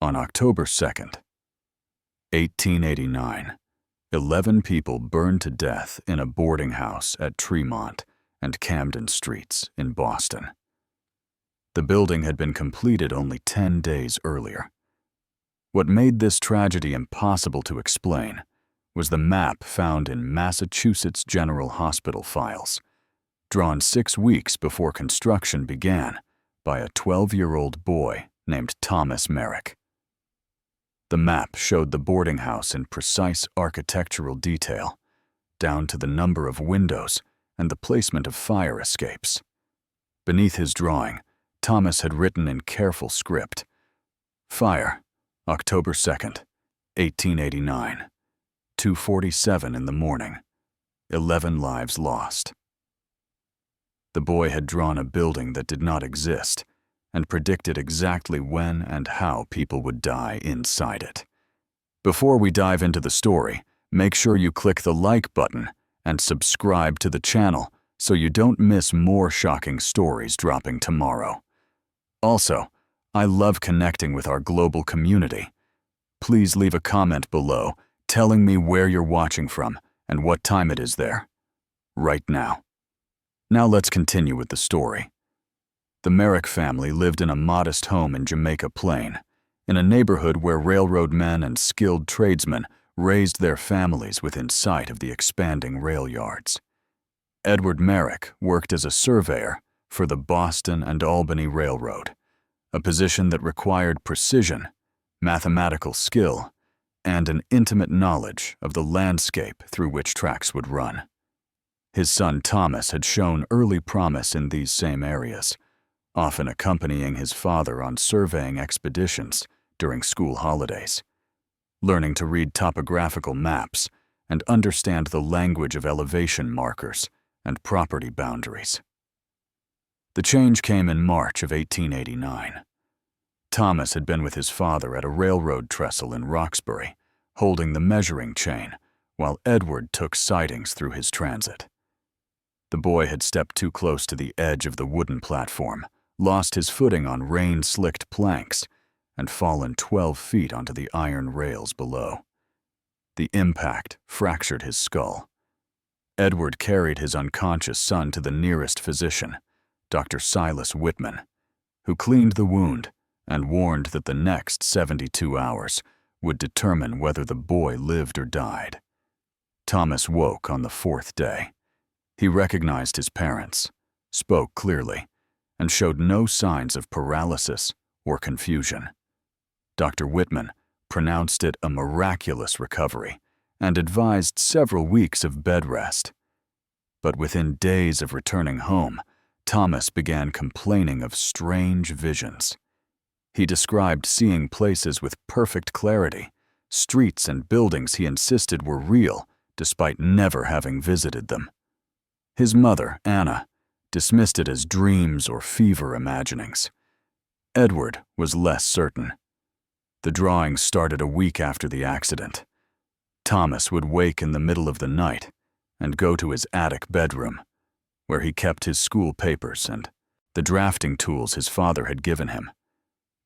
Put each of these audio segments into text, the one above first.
On October 2nd, 1889, 11 people burned to death in a boarding house at Tremont and Camden Streets in Boston. The building had been completed only 10 days earlier. What made this tragedy impossible to explain was the map found in Massachusetts General Hospital files, drawn 6 weeks before construction began by a 12-year-old boy named Thomas Merrick. The map showed the boarding house in precise architectural detail, down to the number of windows and the placement of fire escapes. Beneath his drawing, Thomas had written in careful script, "Fire, October 2nd, 1889, 2:47 in the morning, 11 lives lost." The boy had drawn a building that did not exist and predicted exactly when and how people would die inside it. Before we dive into the story, make sure you click the like button and subscribe to the channel so you don't miss more shocking stories dropping tomorrow. Also, I love connecting with our global community. Please leave a comment below telling me where you're watching from and what time it is there, right now. Now let's continue with the story. The Merrick family lived in a modest home in Jamaica Plain, in a neighborhood where railroad men and skilled tradesmen raised their families within sight of the expanding rail yards. Edward Merrick worked as a surveyor for the Boston and Albany Railroad, a position that required precision, mathematical skill, and an intimate knowledge of the landscape through which tracks would run. His son Thomas had shown early promise in these same areas, often accompanying his father on surveying expeditions during school holidays, learning to read topographical maps and understand the language of elevation markers and property boundaries. The change came in March of 1889. Thomas had been with his father at a railroad trestle in Roxbury, holding the measuring chain, while Edward took sightings through his transit. The boy had stepped too close to the edge of the wooden platform, lost his footing on rain-slicked planks, and fallen 12 feet onto the iron rails below. The impact fractured his skull. Edward carried his unconscious son to the nearest physician, Dr. Silas Whitman, who cleaned the wound and warned that the next 72 hours would determine whether the boy lived or died. Thomas woke on the 4th day. He recognized his parents, spoke clearly, and showed no signs of paralysis or confusion. Dr. Whitman pronounced it a miraculous recovery and advised several weeks of bed rest. But within days of returning home, Thomas began complaining of strange visions. He described seeing places with perfect clarity, streets and buildings he insisted were real despite never having visited them. His mother, Anna, dismissed it as dreams or fever imaginings. Edward was less certain. The drawings started a week after the accident. Thomas would wake in the middle of the night and go to his attic bedroom, where he kept his school papers and the drafting tools his father had given him.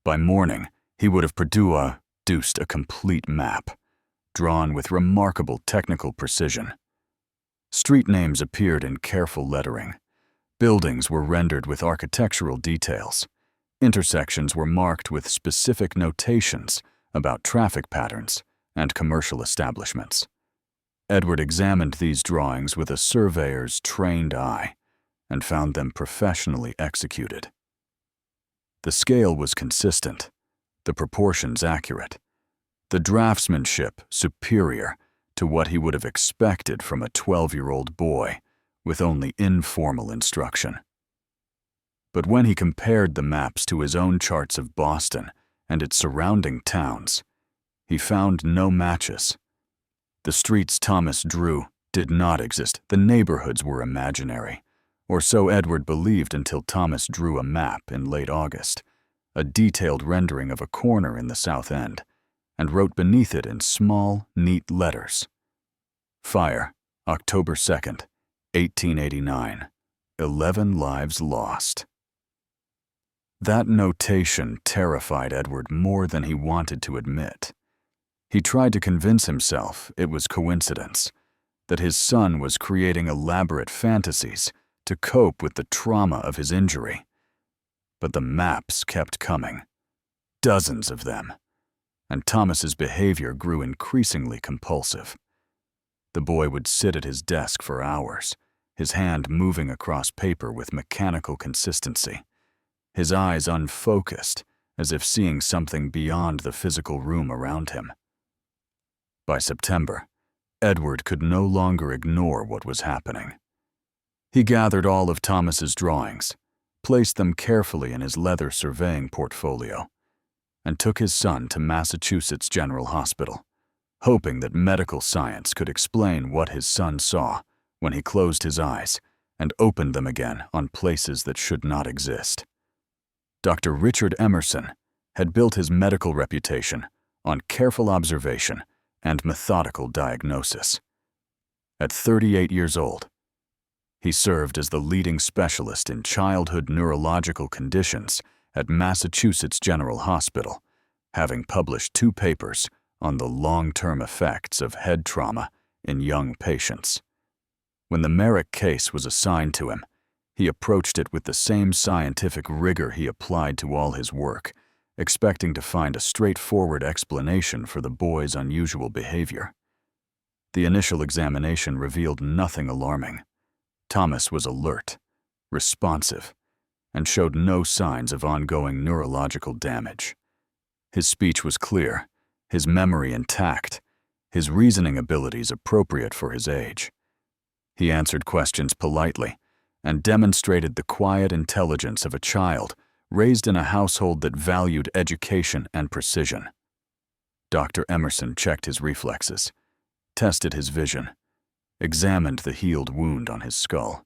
By morning, he would have produced a complete map, drawn with remarkable technical precision. Street names appeared in careful lettering. Buildings were rendered with architectural details. Intersections were marked with specific notations about traffic patterns and commercial establishments. Edward examined these drawings with a surveyor's trained eye and found them professionally executed. The scale was consistent, the proportions accurate, the draftsmanship superior to what he would have expected from a 12-year-old boy with only informal instruction. But when he compared the maps to his own charts of Boston and its surrounding towns, he found no matches. The streets Thomas drew did not exist. The neighborhoods were imaginary, or so Edward believed until Thomas drew a map in late August, a detailed rendering of a corner in the South End, and wrote beneath it in small, neat letters, "Fire, October 2nd, 1889. 11 lives lost." That notation terrified Edward more than he wanted to admit. He tried to convince himself it was coincidence, that his son was creating elaborate fantasies to cope with the trauma of his injury. But the maps kept coming, dozens of them, and Thomas's behavior grew increasingly compulsive. The boy would sit at his desk for hours, his hand moving across paper with mechanical consistency, his eyes unfocused, as if seeing something beyond the physical room around him. By September, Edward could no longer ignore what was happening. He gathered all of Thomas's drawings, placed them carefully in his leather surveying portfolio, and took his son to Massachusetts General Hospital, hoping that medical science could explain what his son saw when he closed his eyes and opened them again on places that should not exist. Dr. Richard Emerson had built his medical reputation on careful observation and methodical diagnosis. At 38 years old, he served as the leading specialist in childhood neurological conditions at Massachusetts General Hospital, having published 2 papers on the long-term effects of head trauma in young patients. When the Merrick case was assigned to him, he approached it with the same scientific rigor he applied to all his work, expecting to find a straightforward explanation for the boy's unusual behavior. The initial examination revealed nothing alarming. Thomas was alert, responsive, and showed no signs of ongoing neurological damage. His speech was clear, his memory intact, his reasoning abilities appropriate for his age. He answered questions politely and demonstrated the quiet intelligence of a child raised in a household that valued education and precision. Dr. Emerson checked his reflexes, tested his vision, examined the healed wound on his skull.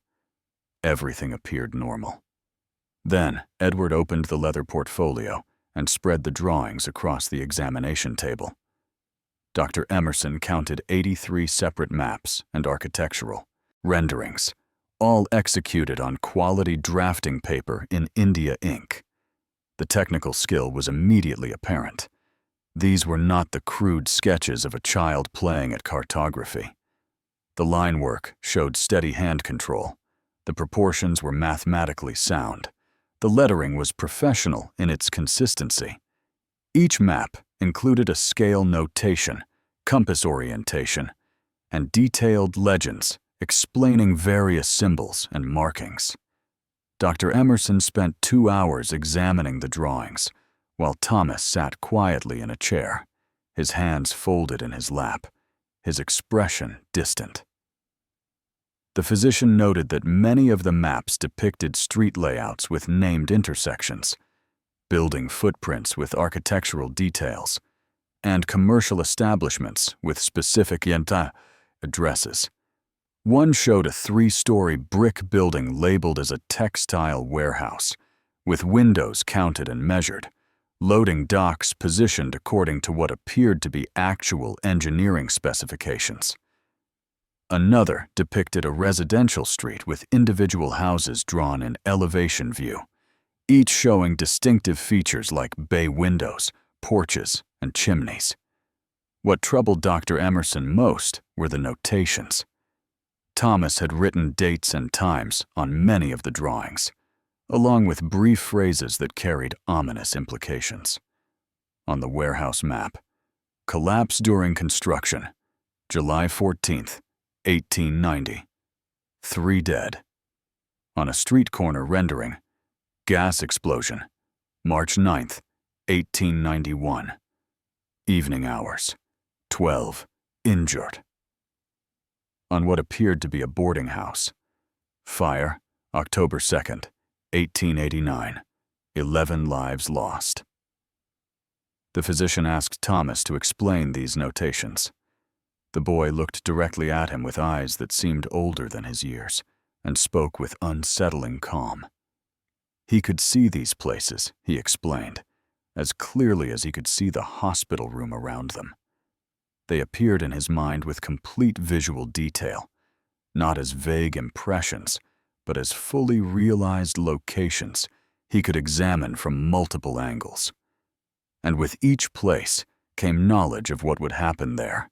Everything appeared normal. Then, Edward opened the leather portfolio and spread the drawings across the examination table. Dr. Emerson counted 83 separate maps and architectural renderings, all executed on quality drafting paper in India ink. The technical skill was immediately apparent. These were not the crude sketches of a child playing at cartography. The line work showed steady hand control. The proportions were mathematically sound. The lettering was professional in its consistency. Each map included a scale notation, compass orientation, and detailed legends explaining various symbols and markings. Dr. Emerson spent 2 hours examining the drawings, while Thomas sat quietly in a chair, his hands folded in his lap, his expression distant. The physician noted that many of the maps depicted street layouts with named intersections, building footprints with architectural details, and commercial establishments with specific addresses. One showed a 3-story brick building labeled as a textile warehouse, with windows counted and measured, loading docks positioned according to what appeared to be actual engineering specifications. Another depicted a residential street with individual houses drawn in elevation view, each showing distinctive features like bay windows, porches, and chimneys. What troubled Dr. Emerson most were the notations. Thomas had written dates and times on many of the drawings, along with brief phrases that carried ominous implications. On the warehouse map, collapse during construction, July 14th, 1890. 3 dead. On a street corner rendering, gas explosion, March 9th, 1891. Evening hours, 12 injured. On what appeared to be a boarding house, fire, October 2nd, 1889. 11 lives lost. The physician asked Thomas to explain these notations. The boy looked directly at him with eyes that seemed older than his years, and spoke with unsettling calm. He could see these places, he explained, as clearly as he could see the hospital room around them. They appeared in his mind with complete visual detail, not as vague impressions, but as fully realized locations he could examine from multiple angles. And with each place came knowledge of what would happen there,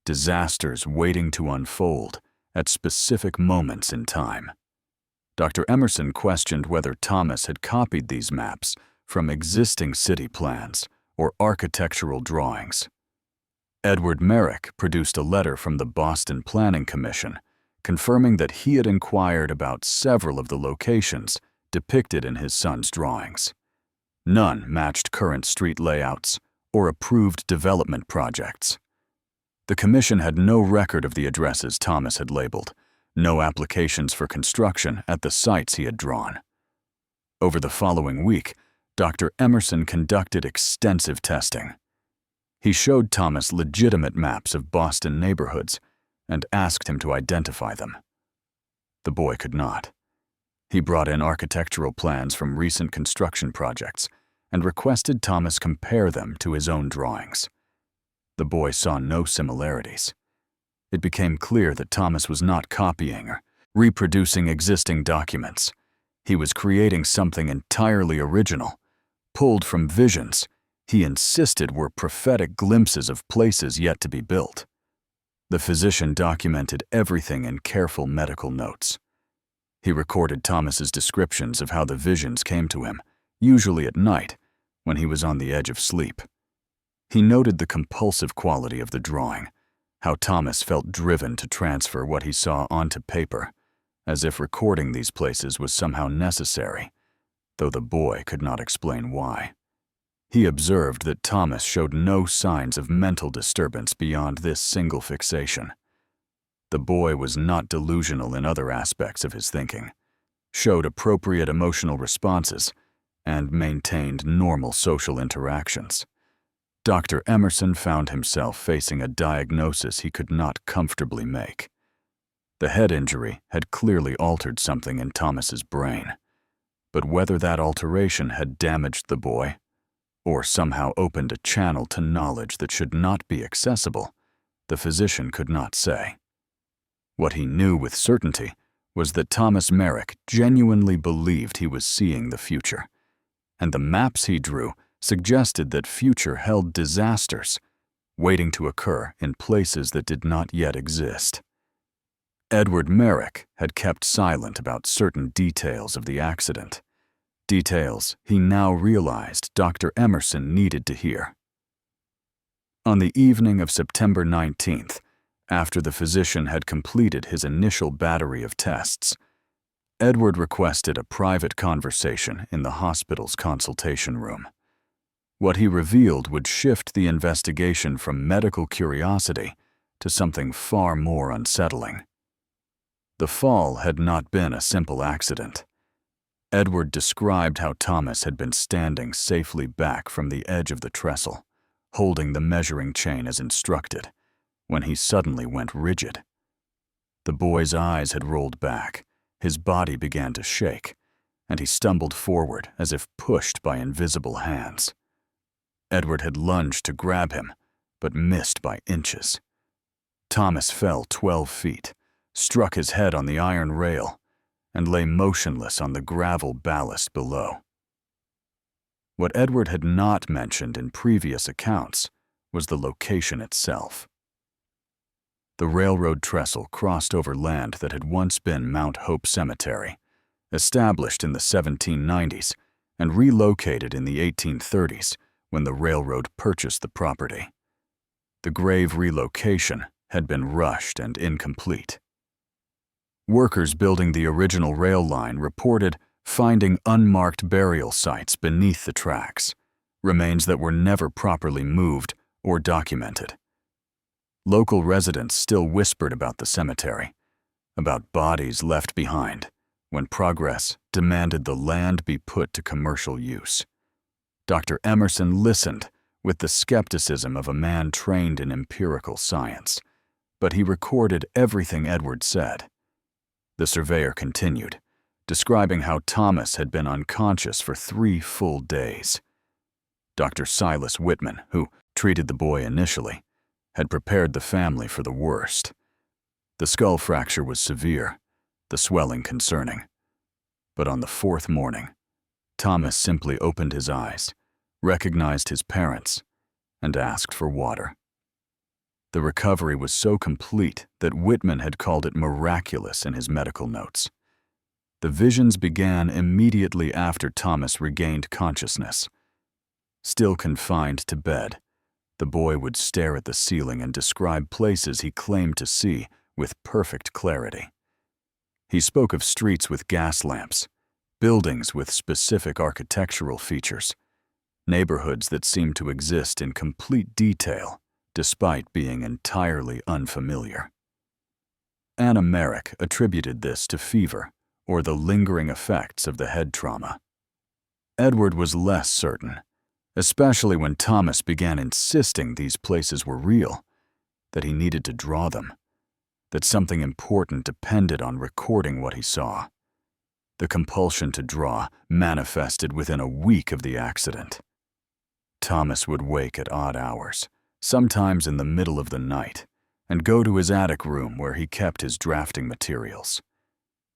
disasters waiting to unfold at specific moments in time. Dr. Emerson questioned whether Thomas had copied these maps from existing city plans or architectural drawings. Edward Merrick produced a letter from the Boston Planning Commission confirming that he had inquired about several of the locations depicted in his son's drawings. None matched current street layouts or approved development projects. The commission had no record of the addresses Thomas had labeled, no applications for construction at the sites he had drawn. Over the following week, Dr. Emerson conducted extensive testing. He showed Thomas legitimate maps of Boston neighborhoods and asked him to identify them. The boy could not. He brought in architectural plans from recent construction projects and requested Thomas compare them to his own drawings. The boy saw no similarities. It became clear that Thomas was not copying or reproducing existing documents. He was creating something entirely original, pulled from visions he insisted were prophetic glimpses of places yet to be built. The physician documented everything in careful medical notes. He recorded Thomas's descriptions of how the visions came to him, usually at night, when he was on the edge of sleep. He noted the compulsive quality of the drawing, how Thomas felt driven to transfer what he saw onto paper, as if recording these places was somehow necessary, though the boy could not explain why. He observed that Thomas showed no signs of mental disturbance beyond this single fixation. The boy was not delusional in other aspects of his thinking, showed appropriate emotional responses, and maintained normal social interactions. Dr. Emerson found himself facing a diagnosis he could not comfortably make. The head injury had clearly altered something in Thomas's brain, but whether that alteration had damaged the boy or somehow opened a channel to knowledge that should not be accessible, the physician could not say. What he knew with certainty was that Thomas Merrick genuinely believed he was seeing the future, and the maps he drew suggested that future held disasters waiting to occur in places that did not yet exist. Edward Merrick had kept silent about certain details of the accident, details he now realized Dr. Emerson needed to hear. On the evening of September 19th, after the physician had completed his initial battery of tests, Edward requested a private conversation in the hospital's consultation room. What he revealed would shift the investigation from medical curiosity to something far more unsettling. The fall had not been a simple accident. Edward described how Thomas had been standing safely back from the edge of the trestle, holding the measuring chain as instructed, when he suddenly went rigid. The boy's eyes had rolled back, his body began to shake, and he stumbled forward as if pushed by invisible hands. Edward had lunged to grab him, but missed by inches. Thomas fell 12 feet, struck his head on the iron rail, and lay motionless on the gravel ballast below. What Edward had not mentioned in previous accounts was the location itself. The railroad trestle crossed over land that had once been Mount Hope Cemetery, established in the 1790s and relocated in the 1830s when the railroad purchased the property. The grave relocation had been rushed and incomplete. Workers building the original rail line reported finding unmarked burial sites beneath the tracks, remains that were never properly moved or documented. Local residents still whispered about the cemetery, about bodies left behind when progress demanded the land be put to commercial use. Dr. Emerson listened with the skepticism of a man trained in empirical science, but he recorded everything Edward said. The surveyor continued, describing how Thomas had been unconscious for 3 full days. Dr. Silas Whitman, who treated the boy initially, had prepared the family for the worst. The skull fracture was severe, the swelling concerning. But on the 4th morning, Thomas simply opened his eyes, recognized his parents, and asked for water. The recovery was so complete that Whitman had called it miraculous in his medical notes. The visions began immediately after Thomas regained consciousness. Still confined to bed, the boy would stare at the ceiling and describe places he claimed to see with perfect clarity. He spoke of streets with gas lamps, buildings with specific architectural features, neighborhoods that seemed to exist in complete detail despite being entirely unfamiliar. Anna Merrick attributed this to fever or the lingering effects of the head trauma. Edward was less certain, especially when Thomas began insisting these places were real, that he needed to draw them, that something important depended on recording what he saw. The compulsion to draw manifested within a week of the accident. Thomas would wake at odd hours, sometimes in the middle of the night, and go to his attic room where he kept his drafting materials.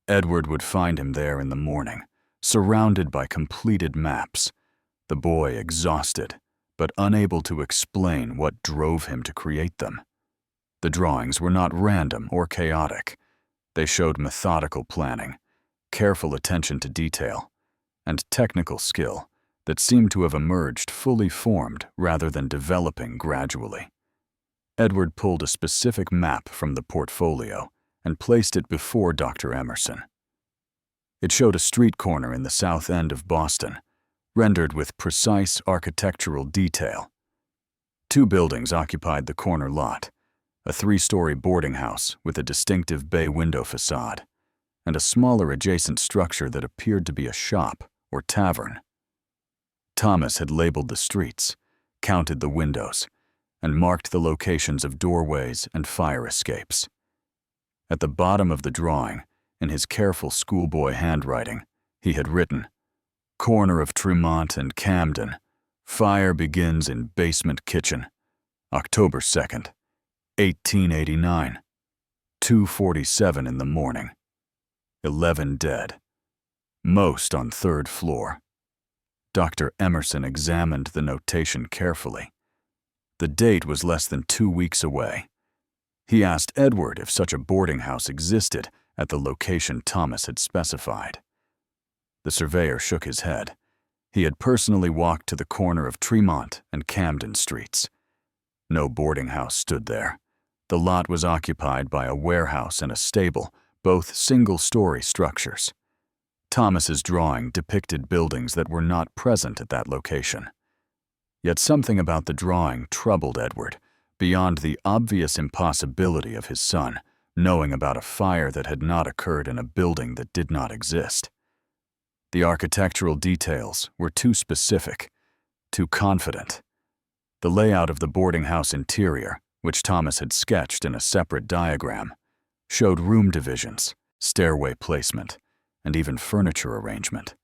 Edward would find him there in the morning, surrounded by completed maps, the boy exhausted, but unable to explain what drove him to create them. The drawings were not random or chaotic. They showed methodical planning, careful attention to detail, and technical skill that seemed to have emerged fully formed rather than developing gradually. Edward pulled a specific map from the portfolio and placed it before Dr. Emerson. It showed a street corner in the south end of Boston, rendered with precise architectural detail. 2 buildings occupied the corner lot, a 3-story boarding house with a distinctive bay window facade, and a smaller adjacent structure that appeared to be a shop or tavern. Thomas had labeled the streets, counted the windows, and marked the locations of doorways and fire escapes. At the bottom of the drawing, in his careful schoolboy handwriting, he had written, "Corner of Tremont and Camden. Fire begins in basement kitchen. October 2nd, 1889. 2:47 in the morning. 11 dead. Most on 3rd floor." Dr. Emerson examined the notation carefully. The date was less than 2 weeks away. He asked Edward if such a boarding house existed at the location Thomas had specified. The surveyor shook his head. He had personally walked to the corner of Tremont and Camden Streets. No boarding house stood there. The lot was occupied by a warehouse and a stable, both single-story structures. Thomas's drawing depicted buildings that were not present at that location. Yet something about the drawing troubled Edward, beyond the obvious impossibility of his son knowing about a fire that had not occurred in a building that did not exist. The architectural details were too specific, too confident. The layout of the boarding house interior, which Thomas had sketched in a separate diagram, showed room divisions, stairway placement, and even furniture arrangement.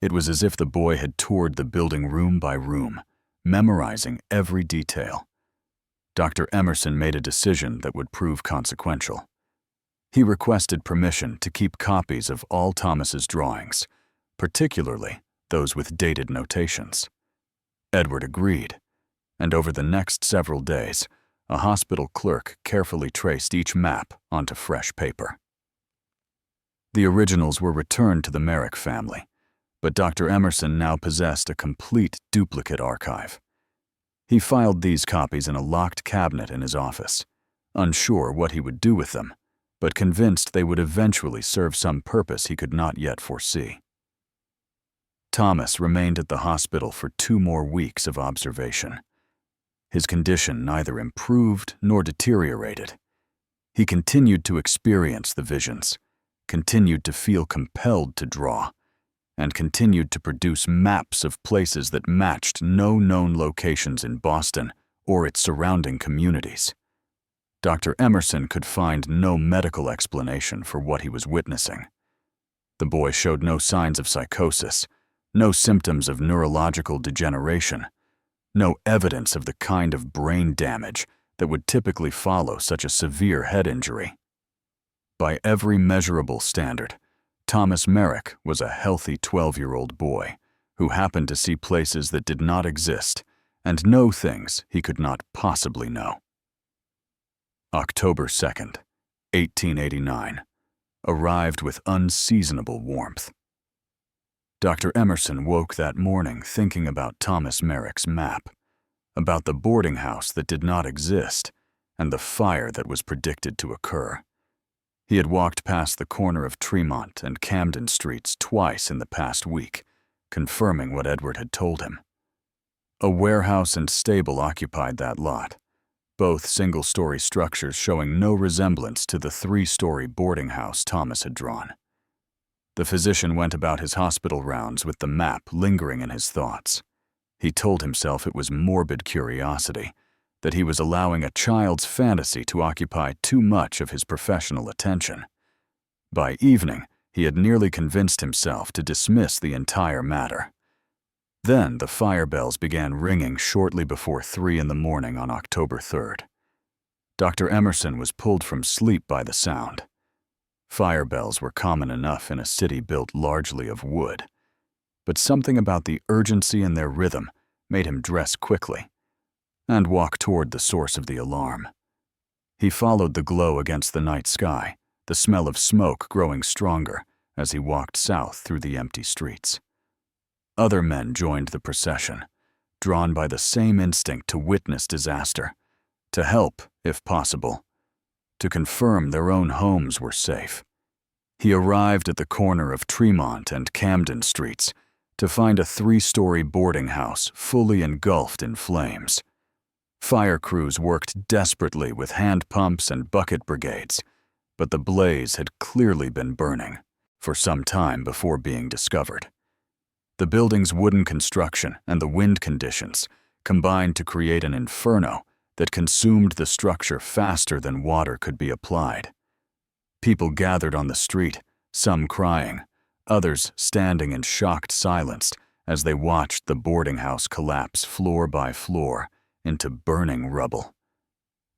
It was as if the boy had toured the building room by room, memorizing every detail. Dr. Emerson made a decision that would prove consequential. He requested permission to keep copies of all Thomas's drawings, particularly those with dated notations. Edward agreed, and over the next several days, a hospital clerk carefully traced each map onto fresh paper. The originals were returned to the Merrick family, but Dr. Emerson now possessed a complete duplicate archive. He filed these copies in a locked cabinet in his office, unsure what he would do with them, but convinced they would eventually serve some purpose he could not yet foresee. Thomas remained at the hospital for 2 more weeks of observation. His condition neither improved nor deteriorated. He continued to experience the visions, continued to feel compelled to draw, and continued to produce maps of places that matched no known locations in Boston or its surrounding communities. Dr. Emerson could find no medical explanation for what he was witnessing. The boy showed no signs of psychosis, no symptoms of neurological degeneration, no evidence of the kind of brain damage that would typically follow such a severe head injury. By every measurable standard, Thomas Merrick was a healthy 12-year-old boy who happened to see places that did not exist and know things he could not possibly know. October 2nd, 1889, arrived with unseasonable warmth. Dr. Emerson woke that morning thinking about Thomas Merrick's map, about the boarding house that did not exist, and the fire that was predicted to occur. He had walked past the corner of Tremont and Camden Streets twice in the past week, confirming what Edward had told him. A warehouse and stable occupied that lot, both single-story structures showing no resemblance to the 3-story boarding house Thomas had drawn. The physician went about his hospital rounds with the map lingering in his thoughts. He told himself it was morbid curiosity, that he was allowing a child's fantasy to occupy too much of his professional attention. By evening, he had nearly convinced himself to dismiss the entire matter. Then the fire bells began ringing shortly before 3 in the morning on October 3rd. Dr. Emerson was pulled from sleep by the sound. Fire bells were common enough in a city built largely of wood, but something about the urgency in their rhythm made him dress quickly and walk toward the source of the alarm. He followed the glow against the night sky, the smell of smoke growing stronger as he walked south through the empty streets. Other men joined the procession, drawn by the same instinct to witness disaster, to help, if possible, to confirm their own homes were safe. He arrived at the corner of Tremont and Camden Streets to find a 3-story boarding house fully engulfed in flames. Fire crews worked desperately with hand pumps and bucket brigades, but the blaze had clearly been burning for some time before being discovered. The building's wooden construction and the wind conditions combined to create an inferno that consumed the structure faster than water could be applied. People gathered on the street, some crying, others standing in shocked silence as they watched the boarding house collapse floor by floor into burning rubble.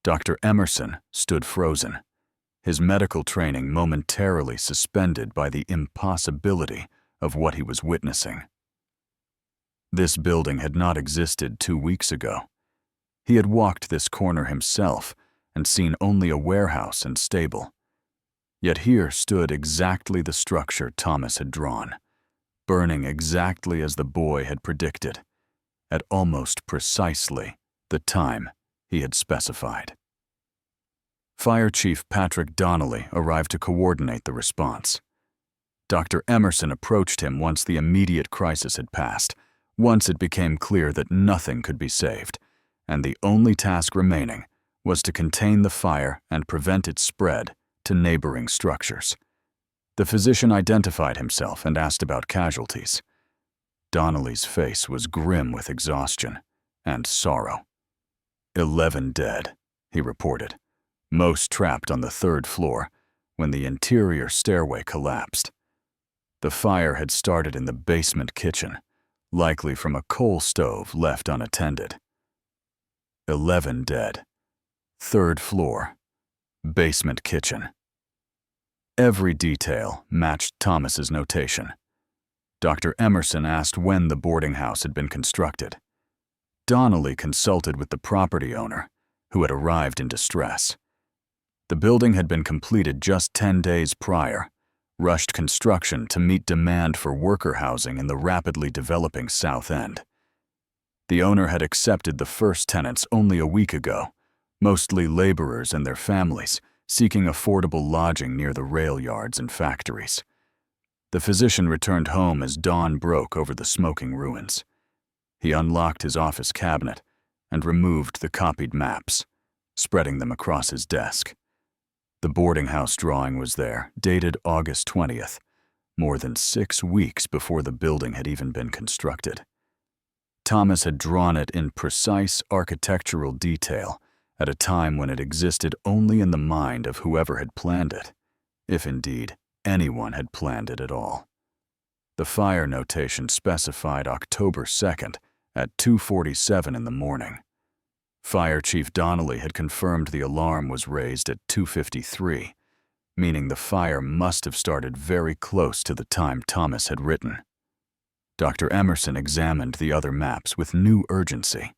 Dr. Emerson stood frozen, his medical training momentarily suspended by the impossibility of what he was witnessing. This building had not existed 2 weeks ago. He had walked this corner himself and seen only a warehouse and stable. Yet here stood exactly the structure Thomas had drawn, burning exactly as the boy had predicted, at almost precisely the time he had specified. Fire Chief Patrick Donnelly arrived to coordinate the response. Dr. Emerson approached him once the immediate crisis had passed, once it became clear that nothing could be saved, and the only task remaining was to contain the fire and prevent its spread to neighboring structures. The physician identified himself and asked about casualties. Donnelly's face was grim with exhaustion and sorrow. 11 dead, he reported, most trapped on the 3rd floor when the interior stairway collapsed. The fire had started in the basement kitchen, likely from a coal stove left unattended. 11 dead. 3rd floor. Basement kitchen. Every detail matched Thomas's notation. Dr. Emerson asked when the boarding house had been constructed. Donnelly consulted with the property owner, who had arrived in distress. The building had been completed just 10 days prior, rushed construction to meet demand for worker housing in the rapidly developing South End. The owner had accepted the first tenants only a week ago, mostly laborers and their families, seeking affordable lodging near the rail yards and factories. The physician returned home as dawn broke over the smoking ruins. He unlocked his office cabinet and removed the copied maps, spreading them across his desk. The boarding house drawing was there, dated August 20th, more than 6 weeks before the building had even been constructed. Thomas had drawn it in precise architectural detail at a time when it existed only in the mind of whoever had planned it, if indeed anyone had planned it at all. The fire notation specified October 2nd at 2:47 in the morning. Fire Chief Donnelly had confirmed the alarm was raised at 2:53, meaning the fire must have started very close to the time Thomas had written. Dr. Emerson examined the other maps with new urgency.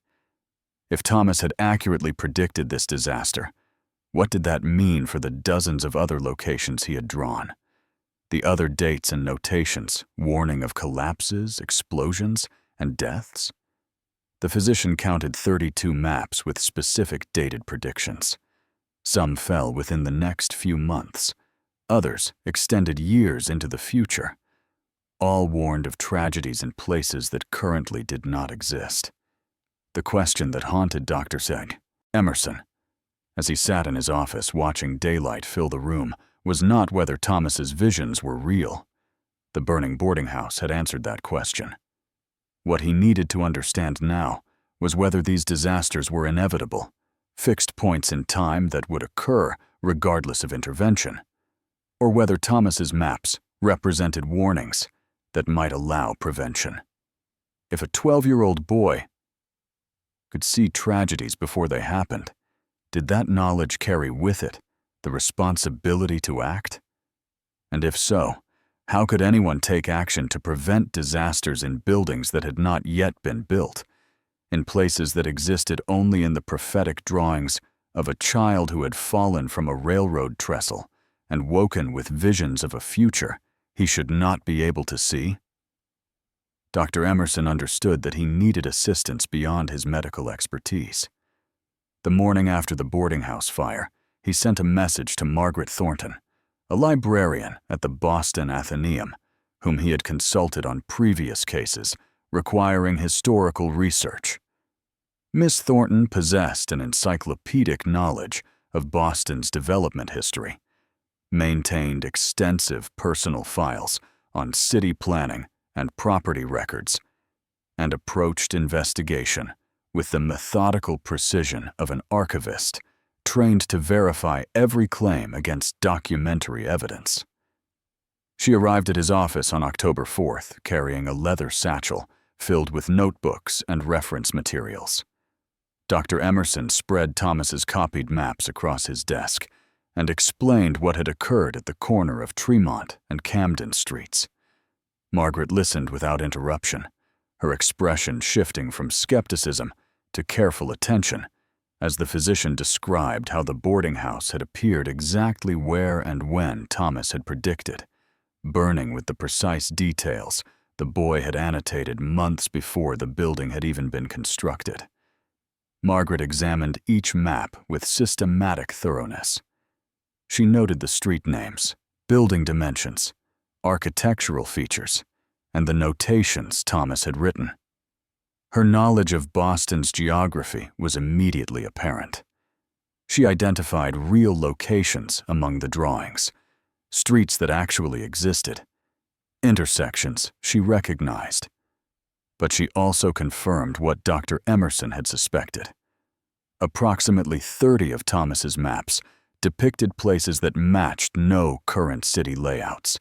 If Thomas had accurately predicted this disaster, what did that mean for the dozens of other locations he had drawn? The other dates and notations, warning of collapses, explosions, and deaths? The physician counted 32 maps with specific dated predictions. Some fell within the next few months. Others extended years into the future. All warned of tragedies in places that currently did not exist. The question that haunted Dr. Emerson, as he sat in his office watching daylight fill the room, was not whether Thomas's visions were real. The burning boarding house had answered that question. What he needed to understand now was whether these disasters were inevitable, fixed points in time that would occur regardless of intervention, or whether Thomas's maps represented warnings that might allow prevention. If a 12-year-old boy could see tragedies before they happened, did that knowledge carry with it the responsibility to act? And if so, how could anyone take action to prevent disasters in buildings that had not yet been built, in places that existed only in the prophetic drawings of a child who had fallen from a railroad trestle and woken with visions of a future he should not be able to see? Dr. Emerson understood that he needed assistance beyond his medical expertise. The morning after the boarding house fire, he sent a message to Margaret Thornton, a librarian at the Boston Athenaeum, whom he had consulted on previous cases requiring historical research. Miss Thornton possessed an encyclopedic knowledge of Boston's development history, maintained extensive personal files on city planning and property records, and approached investigation with the methodical precision of an archivist trained to verify every claim against documentary evidence. She arrived at his office on October 4th, carrying a leather satchel filled with notebooks and reference materials. Dr. Emerson spread Thomas's copied maps across his desk and explained what had occurred at the corner of Tremont and Camden Streets. Margaret listened without interruption, her expression shifting from skepticism to careful attention as the physician described how the boarding house had appeared exactly where and when Thomas had predicted, burning with the precise details the boy had annotated months before the building had even been constructed. Margaret examined each map with systematic thoroughness. She noted the street names, building dimensions, architectural features, and the notations Thomas had written. Her knowledge of Boston's geography was immediately apparent. She identified real locations among the drawings, streets that actually existed, intersections she recognized. But she also confirmed what Dr. Emerson had suspected. Approximately 30 of Thomas's maps depicted places that matched no current city layouts,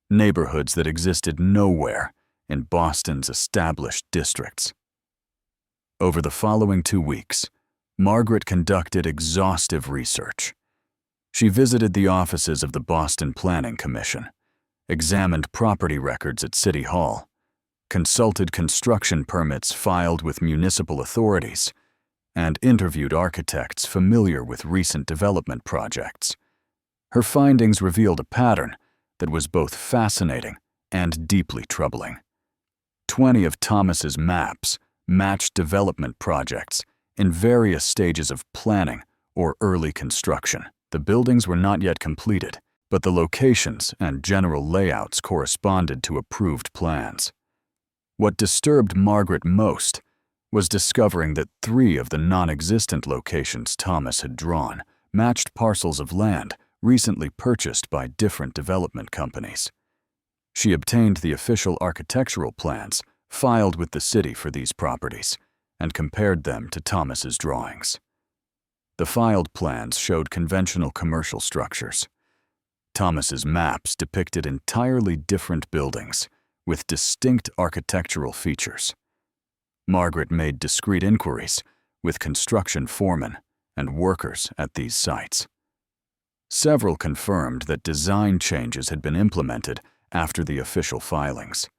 neighborhoods that existed nowhere in Boston's established districts. Over the following 2 weeks, Margaret conducted exhaustive research. She visited the offices of the Boston Planning Commission, examined property records at City Hall, consulted construction permits filed with municipal authorities, and interviewed architects familiar with recent development projects. Her findings revealed a pattern that was both fascinating and deeply troubling. 20 of Thomas's maps matched development projects in various stages of planning or early construction. The buildings were not yet completed, but the locations and general layouts corresponded to approved plans. What disturbed Margaret most was discovering that 3 of the non-existent locations Thomas had drawn matched parcels of land recently purchased by different development companies. She obtained the official architectural plans filed with the city for these properties and compared them to Thomas's drawings. The filed plans showed conventional commercial structures. Thomas's maps depicted entirely different buildings with distinct architectural features. Margaret made discreet inquiries with construction foremen and workers at these sites. Several confirmed that design changes had been implemented after the official filings,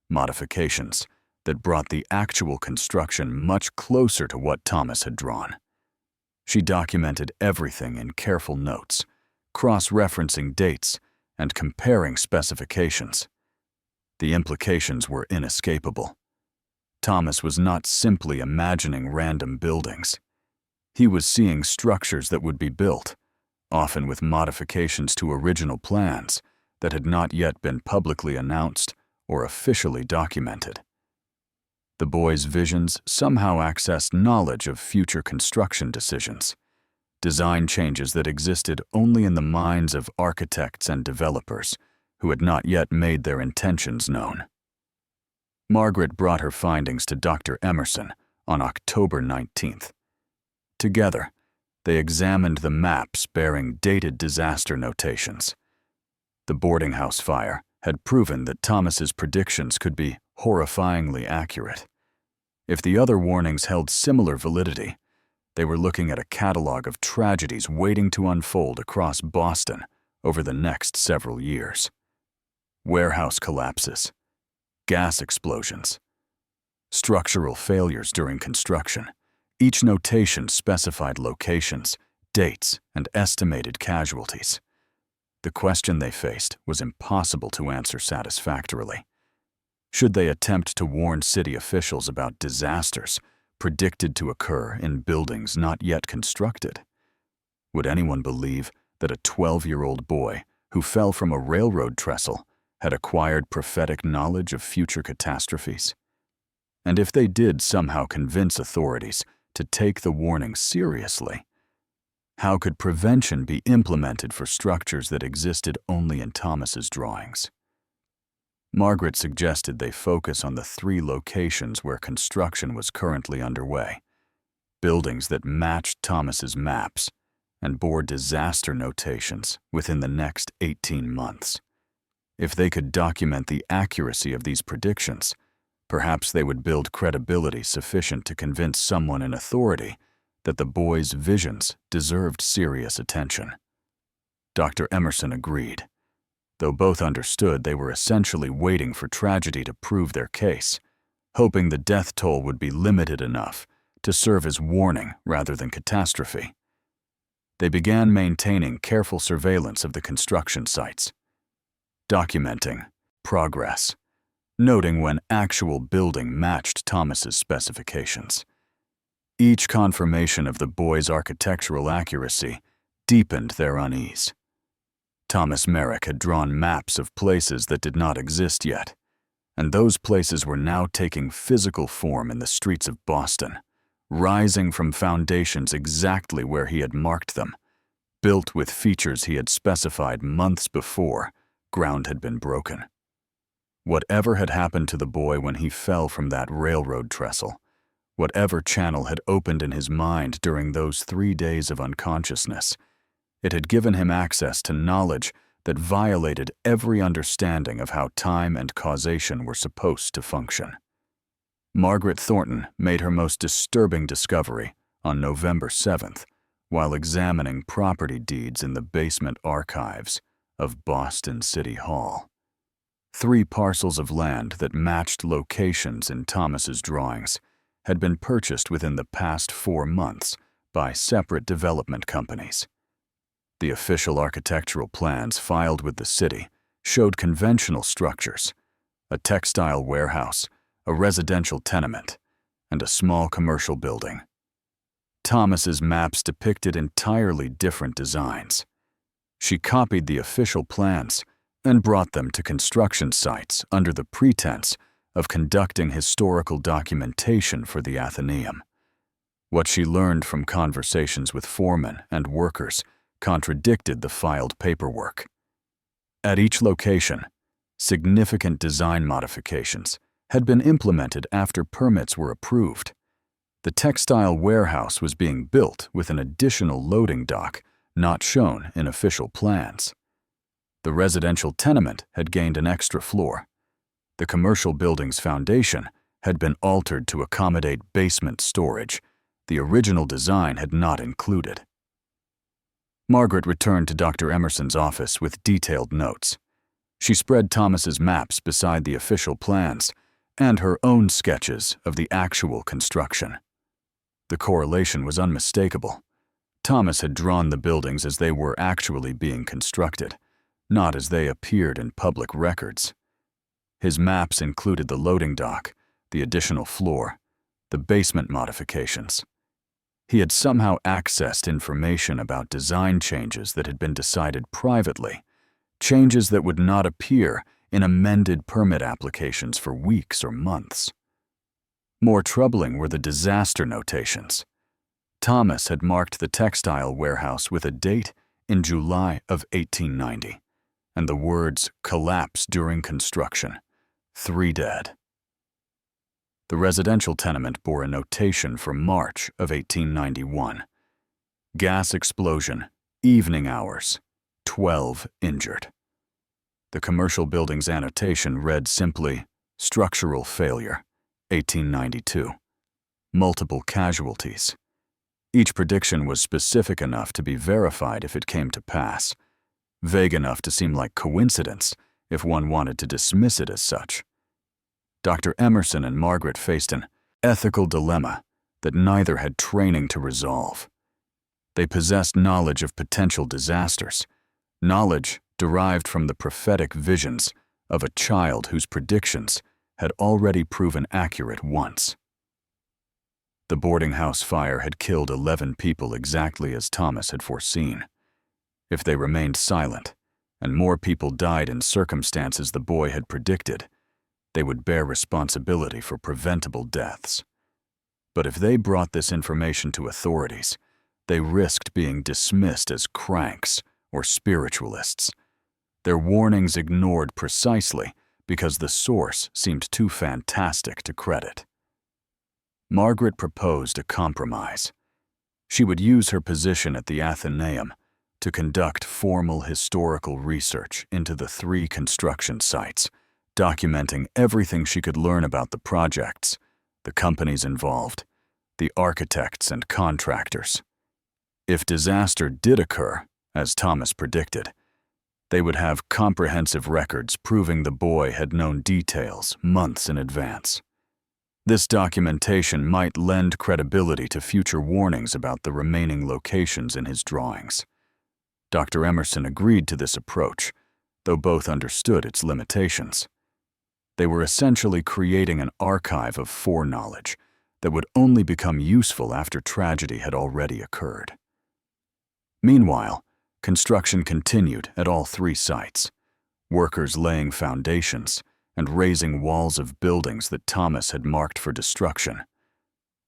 modifications that brought the actual construction much closer to what Thomas had drawn. She documented everything in careful notes, cross-referencing dates and comparing specifications. The implications were inescapable. Thomas was not simply imagining random buildings. He was seeing structures that would be built, often with modifications to original plans that had not yet been publicly announced or officially documented. The boy's visions somehow accessed knowledge of future construction decisions, design changes that existed only in the minds of architects and developers who had not yet made their intentions known. Margaret brought her findings to Dr. Emerson on October 19th. Together, they examined the maps bearing dated disaster notations. The boarding house fire had proven that Thomas's predictions could be horrifyingly accurate. If the other warnings held similar validity, they were looking at a catalog of tragedies waiting to unfold across Boston over the next several years. Warehouse collapses, gas explosions, structural failures during construction. Each notation specified locations, dates, and estimated casualties. The question they faced was impossible to answer satisfactorily. Should they attempt to warn city officials about disasters predicted to occur in buildings not yet constructed? Would anyone believe that a 12-year-old boy who fell from a railroad trestle had acquired prophetic knowledge of future catastrophes? And if they did somehow convince authorities to take the warning seriously, how could prevention be implemented for structures that existed only in Thomas's drawings? Margaret suggested they focus on the 3 locations where construction was currently underway, buildings that matched Thomas's maps and bore disaster notations within the next 18 months. If they could document the accuracy of these predictions, perhaps they would build credibility sufficient to convince someone in authority that the boy's visions deserved serious attention. Dr. Emerson agreed, though both understood they were essentially waiting for tragedy to prove their case, hoping the death toll would be limited enough to serve as warning rather than catastrophe. They began maintaining careful surveillance of the construction sites, documenting progress, noting when actual building matched Thomas's specifications. Each confirmation of the boy's architectural accuracy deepened their unease. Thomas Merrick had drawn maps of places that did not exist yet, and those places were now taking physical form in the streets of Boston, rising from foundations exactly where he had marked them, built with features he had specified months before ground had been broken. Whatever had happened to the boy when he fell from that railroad trestle, whatever channel had opened in his mind during those 3 days of unconsciousness, it had given him access to knowledge that violated every understanding of how time and causation were supposed to function. Margaret Thornton made her most disturbing discovery on November 7th while examining property deeds in the basement archives of Boston City Hall. 3 parcels of land that matched locations in Thomas's drawings had been purchased within the past 4 months by separate development companies. The official architectural plans filed with the city showed conventional structures, a textile warehouse, a residential tenement, and a small commercial building. Thomas's maps depicted entirely different designs. She copied the official plans and brought them to construction sites under the pretense of conducting historical documentation for the Athenaeum. What she learned from conversations with foremen and workers contradicted the filed paperwork. At each location, significant design modifications had been implemented after permits were approved. The textile warehouse was being built with an additional loading dock not shown in official plans. The residential tenement had gained an extra floor. The commercial building's foundation had been altered to accommodate basement storage the original design had not included. Margaret returned to Dr. Emerson's office with detailed notes. She spread Thomas's maps beside the official plans and her own sketches of the actual construction. The correlation was unmistakable. Thomas had drawn the buildings as they were actually being constructed, not as they appeared in public records. His maps included the loading dock, the additional floor, the basement modifications. He had somehow accessed information about design changes that had been decided privately, changes that would not appear in amended permit applications for weeks or months. More troubling were the disaster notations. Thomas had marked the textile warehouse with a date in July of 1890, and the words "collapse during construction, 3 dead." The residential tenement bore a notation from March of 1891. Gas explosion, evening hours, 12 injured. The commercial building's annotation read simply, "Structural failure, 1892. Multiple casualties." Each prediction was specific enough to be verified if it came to pass, vague enough to seem like coincidence if one wanted to dismiss it as such. Dr. Emerson and Margaret faced an ethical dilemma that neither had training to resolve. They possessed knowledge of potential disasters, knowledge derived from the prophetic visions of a child whose predictions had already proven accurate once. The boarding house fire had killed 11 people exactly as Thomas had foreseen. If they remained silent, and more people died in circumstances the boy had predicted, they would bear responsibility for preventable deaths. But if they brought this information to authorities, they risked being dismissed as cranks or spiritualists, their warnings ignored precisely because the source seemed too fantastic to credit. Margaret proposed a compromise. She would use her position at the Athenaeum to conduct formal historical research into the 3 construction sites, documenting everything she could learn about the projects, the companies involved, the architects and contractors. If disaster did occur, as Thomas predicted, they would have comprehensive records proving the boy had known details months in advance. This documentation might lend credibility to future warnings about the remaining locations in his drawings. Dr. Emerson agreed to this approach, though both understood its limitations. They were essentially creating an archive of foreknowledge that would only become useful after tragedy had already occurred. Meanwhile, construction continued at all 3 sites, workers laying foundations and raising walls of buildings that Thomas had marked for destruction.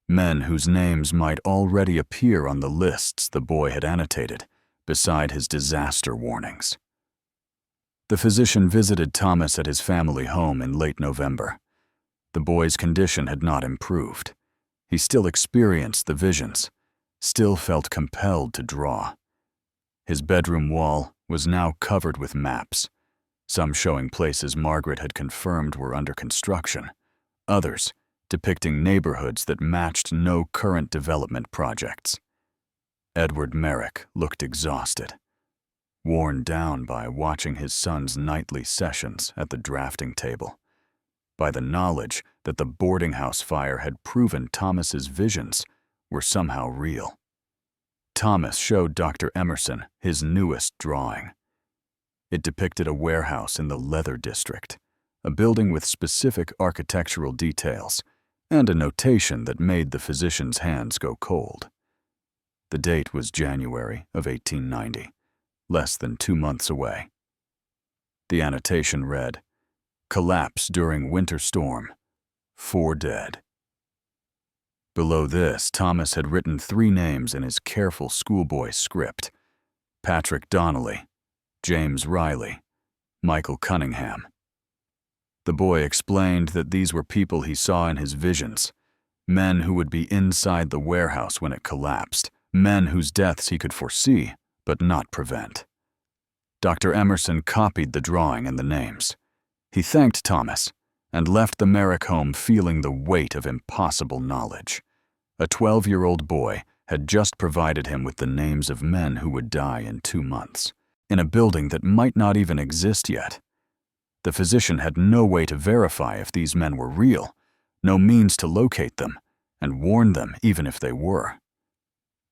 Men whose names might already appear on the lists the boy had annotated beside his disaster warnings. The physician visited Thomas at his family home in late November. The boy's condition had not improved. He still experienced the visions, still felt compelled to draw. His bedroom wall was now covered with maps, some showing places Margaret had confirmed were under construction, others depicting neighborhoods that matched no current development projects. Edward Merrick looked exhausted, worn down by watching his son's nightly sessions at the drafting table, by the knowledge that the boarding house fire had proven Thomas's visions were somehow real. Thomas showed Dr. Emerson his newest drawing. It depicted a warehouse in the leather district, a building with specific architectural details, and a notation that made the physician's hands go cold. The date was January of 1890, less than 2 months away. The annotation read, "Collapse during winter storm, 4 dead." Below this, Thomas had written 3 names in his careful schoolboy script: Patrick Donnelly, James Riley, Michael Cunningham. The boy explained that these were people he saw in his visions, men who would be inside the warehouse when it collapsed, men whose deaths he could foresee but not prevent. Dr. Emerson copied the drawing and the names. He thanked Thomas and left the Merrick home feeling the weight of impossible knowledge. A 12-year-old boy had just provided him with the names of men who would die in 2 months, in a building that might not even exist yet. The physician had no way to verify if these men were real, no means to locate them, and warn them even if they were.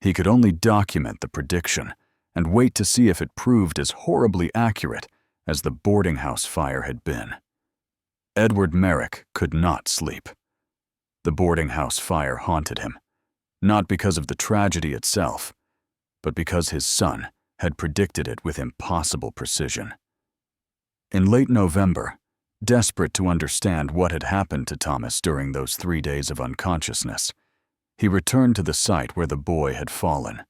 He could only document the prediction and wait to see if it proved as horribly accurate as the boarding house fire had been. Edward Merrick could not sleep. The boarding house fire haunted him, not because of the tragedy itself, but because his son had predicted it with impossible precision. In late November, desperate to understand what had happened to Thomas during those 3 days of unconsciousness, he returned to the site where the boy had fallen.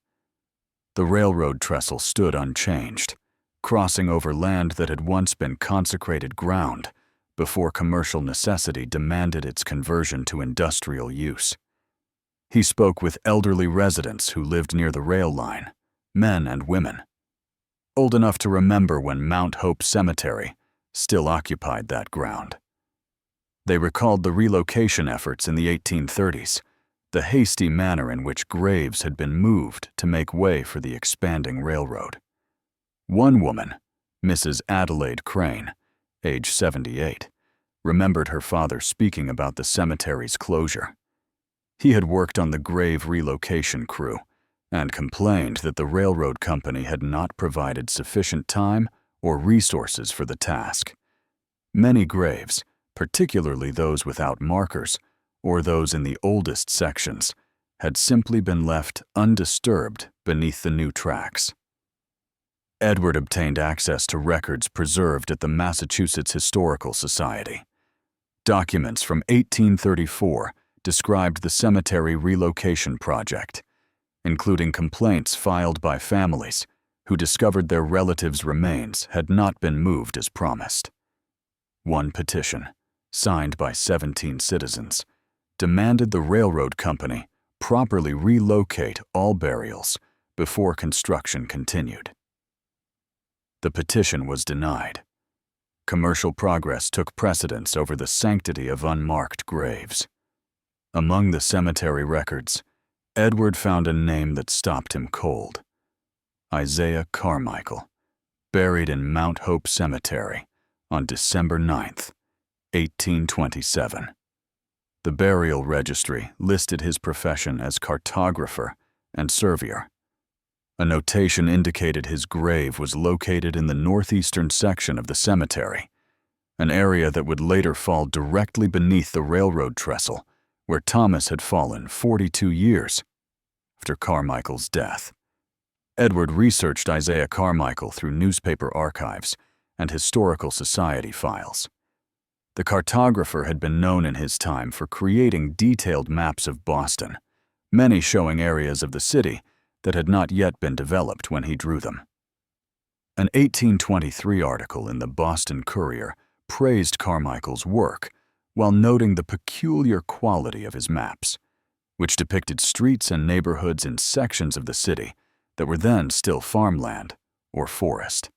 The railroad trestle stood unchanged, crossing over land that had once been consecrated ground before commercial necessity demanded its conversion to industrial use. He spoke with elderly residents who lived near the rail line, men and women, old enough to remember when Mount Hope Cemetery still occupied that ground. They recalled the relocation efforts in the 1830s, the hasty manner in which graves had been moved to make way for the expanding railroad. One woman, Mrs. Adelaide Crane, age 78, remembered her father speaking about the cemetery's closure. He had worked on the grave relocation crew and complained that the railroad company had not provided sufficient time or resources for the task. Many graves, particularly those without markers or those in the oldest sections, had simply been left undisturbed beneath the new tracks. Edward obtained access to records preserved at the Massachusetts Historical Society. Documents from 1834 described the cemetery relocation project, including complaints filed by families who discovered their relatives' remains had not been moved as promised. One petition, signed by 17 citizens, demanded the railroad company properly relocate all burials before construction continued. The petition was denied. Commercial progress took precedence over the sanctity of unmarked graves. Among the cemetery records, Edward found a name that stopped him cold: Isaiah Carmichael, buried in Mount Hope Cemetery on December 9th, 1827. The burial registry listed his profession as cartographer and surveyor. A notation indicated his grave was located in the northeastern section of the cemetery, an area that would later fall directly beneath the railroad trestle where Thomas had fallen 42 years after Carmichael's death. Edward researched Isaiah Carmichael through newspaper archives and historical society files. The cartographer had been known in his time for creating detailed maps of Boston, many showing areas of the city that had not yet been developed when he drew them. An 1823 article in the Boston Courier praised Carmichael's work while noting the peculiar quality of his maps, which depicted streets and neighborhoods in sections of the city that were then still farmland or forest.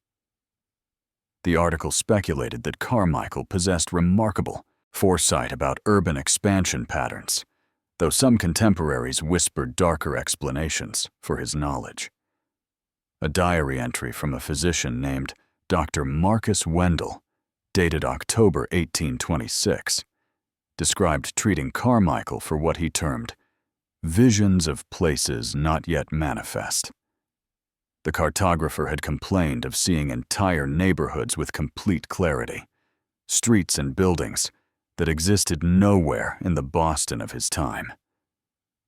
The article speculated that Carmichael possessed remarkable foresight about urban expansion patterns, though some contemporaries whispered darker explanations for his knowledge. A diary entry from a physician named Dr. Marcus Wendell, dated October 1826, described treating Carmichael for what he termed visions of places not yet manifest. The cartographer had complained of seeing entire neighborhoods with complete clarity, streets and buildings that existed nowhere in the Boston of his time.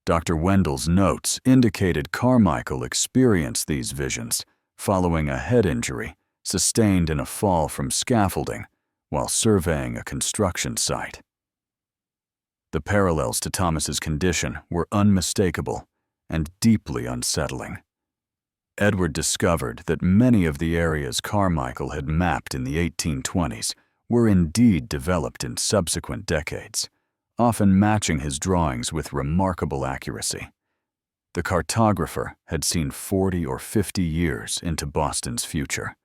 Dr. Wendell's notes indicated Carmichael experienced these visions following a head injury sustained in a fall from scaffolding while surveying a construction site. The parallels to Thomas's condition were unmistakable and deeply unsettling. Edward discovered that many of the areas Carmichael had mapped in the 1820s were indeed developed in subsequent decades, often matching his drawings with remarkable accuracy. The cartographer had seen 40 or 50 years into Boston's future,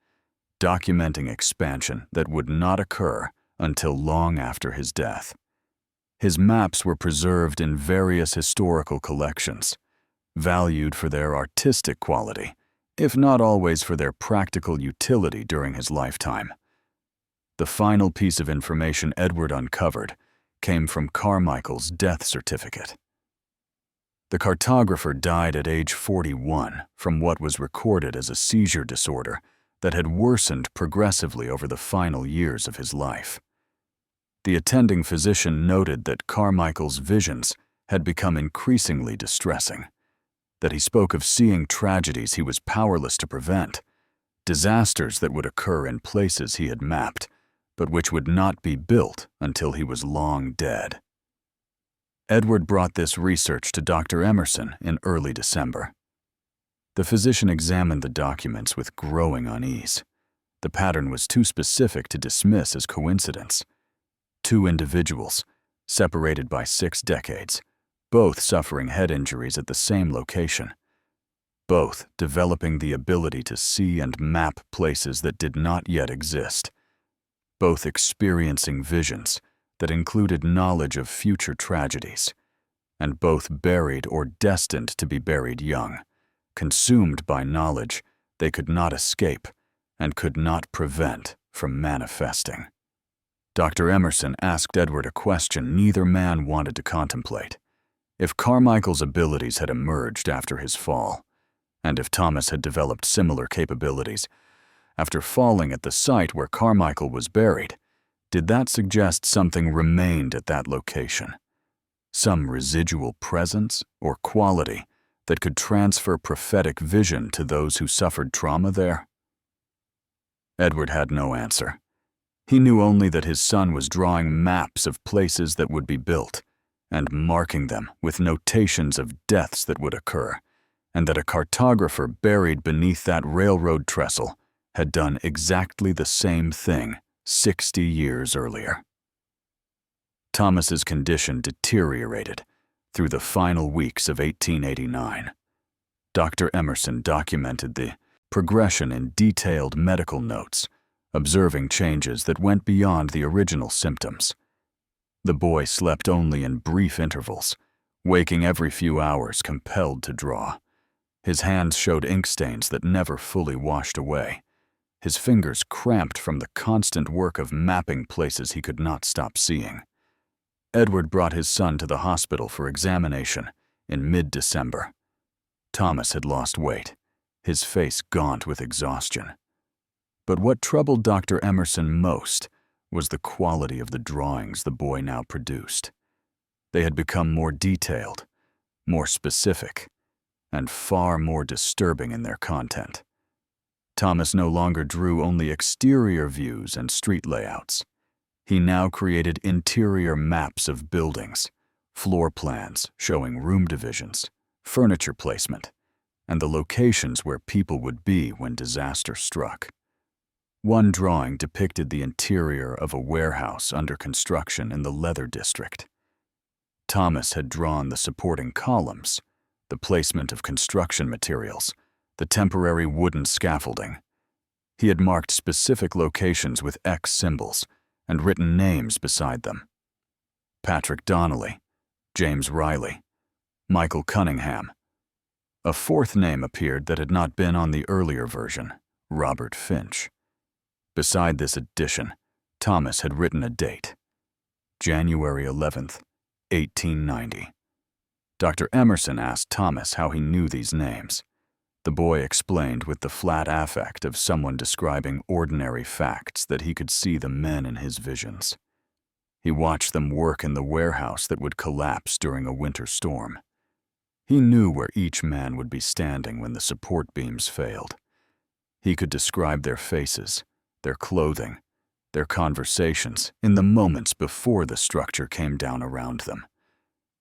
documenting expansion that would not occur until long after his death. His maps were preserved in various historical collections, valued for their artistic quality, if not always for their practical utility during his lifetime. The final piece of information Edward uncovered came from Carmichael's death certificate. The cartographer died at age 41 from what was recorded as a seizure disorder that had worsened progressively over the final years of his life. The attending physician noted that Carmichael's visions had become increasingly distressing, that he spoke of seeing tragedies he was powerless to prevent, disasters that would occur in places he had mapped, but which would not be built until he was long dead. Edward brought this research to Dr. Emerson in early December. The physician examined the documents with growing unease. The pattern was too specific to dismiss as coincidence. Two individuals, separated by 6 decades, both suffering head injuries at the same location, both developing the ability to see and map places that did not yet exist, both experiencing visions that included knowledge of future tragedies, and both buried or destined to be buried young, consumed by knowledge they could not escape and could not prevent from manifesting. Dr. Emerson asked Edward a question neither man wanted to contemplate. If Carmichael's abilities had emerged after his fall, and if Thomas had developed similar capabilities after falling at the site where Carmichael was buried, did that suggest something remained at that location? Some residual presence or quality that could transfer prophetic vision to those who suffered trauma there? Edward had no answer. He knew only that his son was drawing maps of places that would be built and marking them with notations of deaths that would occur, and that a cartographer buried beneath that railroad trestle had done exactly the same thing 60 years earlier. Thomas's condition deteriorated through the final weeks of 1889. Dr. Emerson documented the progression in detailed medical notes, observing changes that went beyond the original symptoms. The boy slept only in brief intervals, waking every few hours compelled to draw. His hands showed ink stains that never fully washed away. His fingers cramped from the constant work of mapping places he could not stop seeing. Edward brought his son to the hospital for examination in mid-December. Thomas had lost weight, his face gaunt with exhaustion. But what troubled Dr. Emerson most was the quality of the drawings the boy now produced. They had become more detailed, more specific, and far more disturbing in their content. Thomas no longer drew only exterior views and street layouts. He now created interior maps of buildings, floor plans showing room divisions, furniture placement, and the locations where people would be when disaster struck. One drawing depicted the interior of a warehouse under construction in the leather district. Thomas had drawn the supporting columns, the placement of construction materials, the temporary wooden scaffolding. He had marked specific locations with X symbols and written names beside them: Patrick Donnelly, James Riley, Michael Cunningham. A fourth name appeared that had not been on the earlier version: Robert Finch. Beside this addition, Thomas had written a date: January 11th, 1890. Dr. Emerson asked Thomas how he knew these names. The boy explained with the flat affect of someone describing ordinary facts that he could see the men in his visions. He watched them work in the warehouse that would collapse during a winter storm. He knew where each man would be standing when the support beams failed. He could describe their faces, their clothing, their conversations in the moments before the structure came down around them.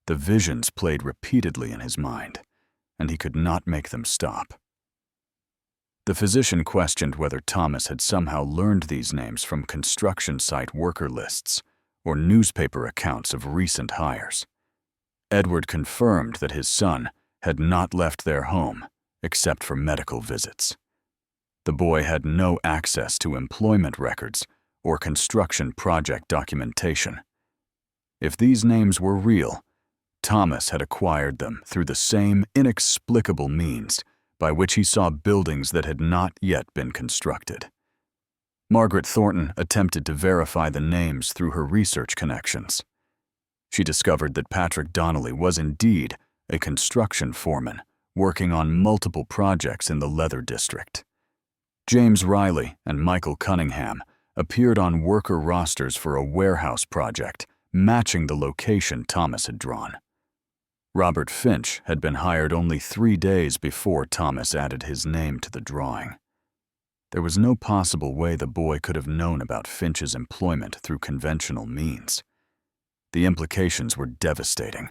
The visions played repeatedly in his mind, and he could not make them stop. The physician questioned whether Thomas had somehow learned these names from construction site worker lists or newspaper accounts of recent hires. Edward confirmed that his son had not left their home except for medical visits. The boy had no access to employment records or construction project documentation. If these names were real, Thomas had acquired them through the same inexplicable means by which he saw buildings that had not yet been constructed. Margaret Thornton attempted to verify the names through her research connections. She discovered that Patrick Donnelly was indeed a construction foreman working on multiple projects in the Leather District. James Riley and Michael Cunningham appeared on worker rosters for a warehouse project matching the location Thomas had drawn. Robert Finch had been hired only 3 days before Thomas added his name to the drawing. There was no possible way the boy could have known about Finch's employment through conventional means. The implications were devastating.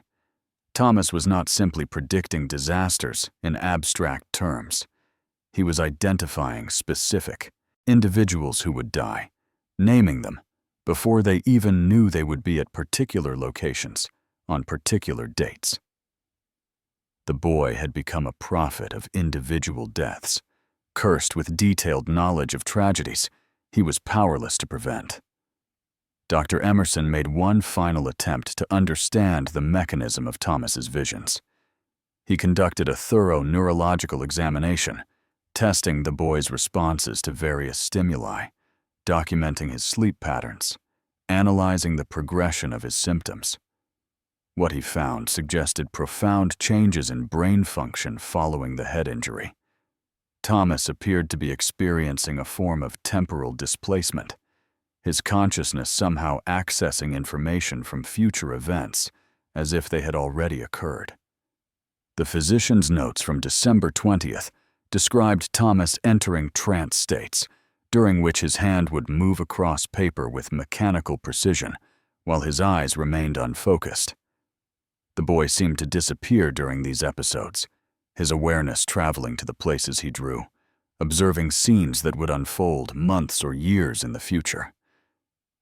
Thomas was not simply predicting disasters in abstract terms. He was identifying specific individuals who would die, naming them before they even knew they would be at particular locations on particular dates. The boy had become a prophet of individual deaths, cursed with detailed knowledge of tragedies he was powerless to prevent. Dr. Emerson made one final attempt to understand the mechanism of Thomas's visions. He conducted a thorough neurological examination, testing the boy's responses to various stimuli, documenting his sleep patterns, analyzing the progression of his symptoms. What he found suggested profound changes in brain function following the head injury. Thomas appeared to be experiencing a form of temporal displacement, his consciousness somehow accessing information from future events as if they had already occurred. The physician's notes from December 20th described Thomas entering trance states, during which his hand would move across paper with mechanical precision, while his eyes remained unfocused. The boy seemed to disappear during these episodes, his awareness traveling to the places he drew, observing scenes that would unfold months or years in the future.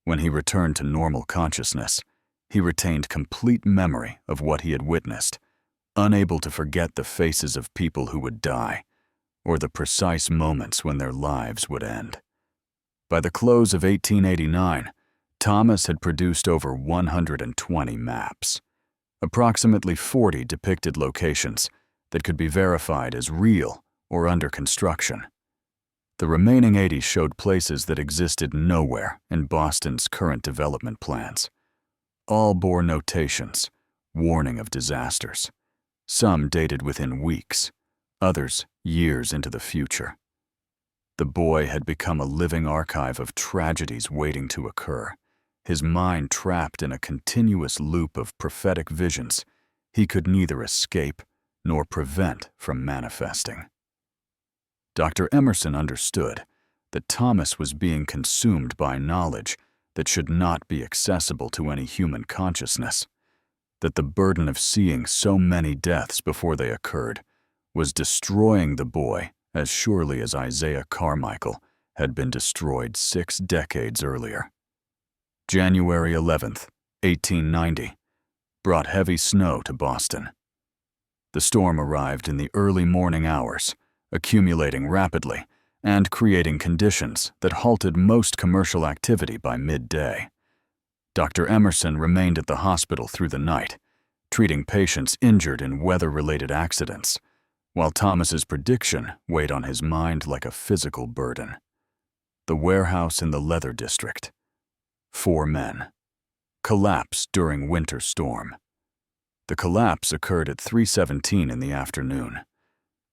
When he returned to normal consciousness, he retained complete memory of what he had witnessed, unable to forget the faces of people who would die, or the precise moments when their lives would end. By the close of 1889, Thomas had produced over 120 maps. Approximately 40 depicted locations that could be verified as real or under construction. The remaining 80 showed places that existed nowhere in Boston's current development plans. All bore notations, warning of disasters. Some dated within weeks, others years into the future. The boy had become a living archive of tragedies waiting to occur, his mind trapped in a continuous loop of prophetic visions he could neither escape nor prevent from manifesting. Dr. Emerson understood that Thomas was being consumed by knowledge that should not be accessible to any human consciousness, that the burden of seeing so many deaths before they occurred was destroying the boy as surely as Isaiah Carmichael had been destroyed 6 decades earlier. January 11th, 1890, brought heavy snow to Boston. The storm arrived in the early morning hours, accumulating rapidly and creating conditions that halted most commercial activity by midday. Dr. Emerson remained at the hospital through the night, treating patients injured in weather-related accidents, while Thomas's prediction weighed on his mind like a physical burden. The warehouse in the Leather District. 4 men. Collapse during winter storm. The collapse occurred at 3:17 in the afternoon.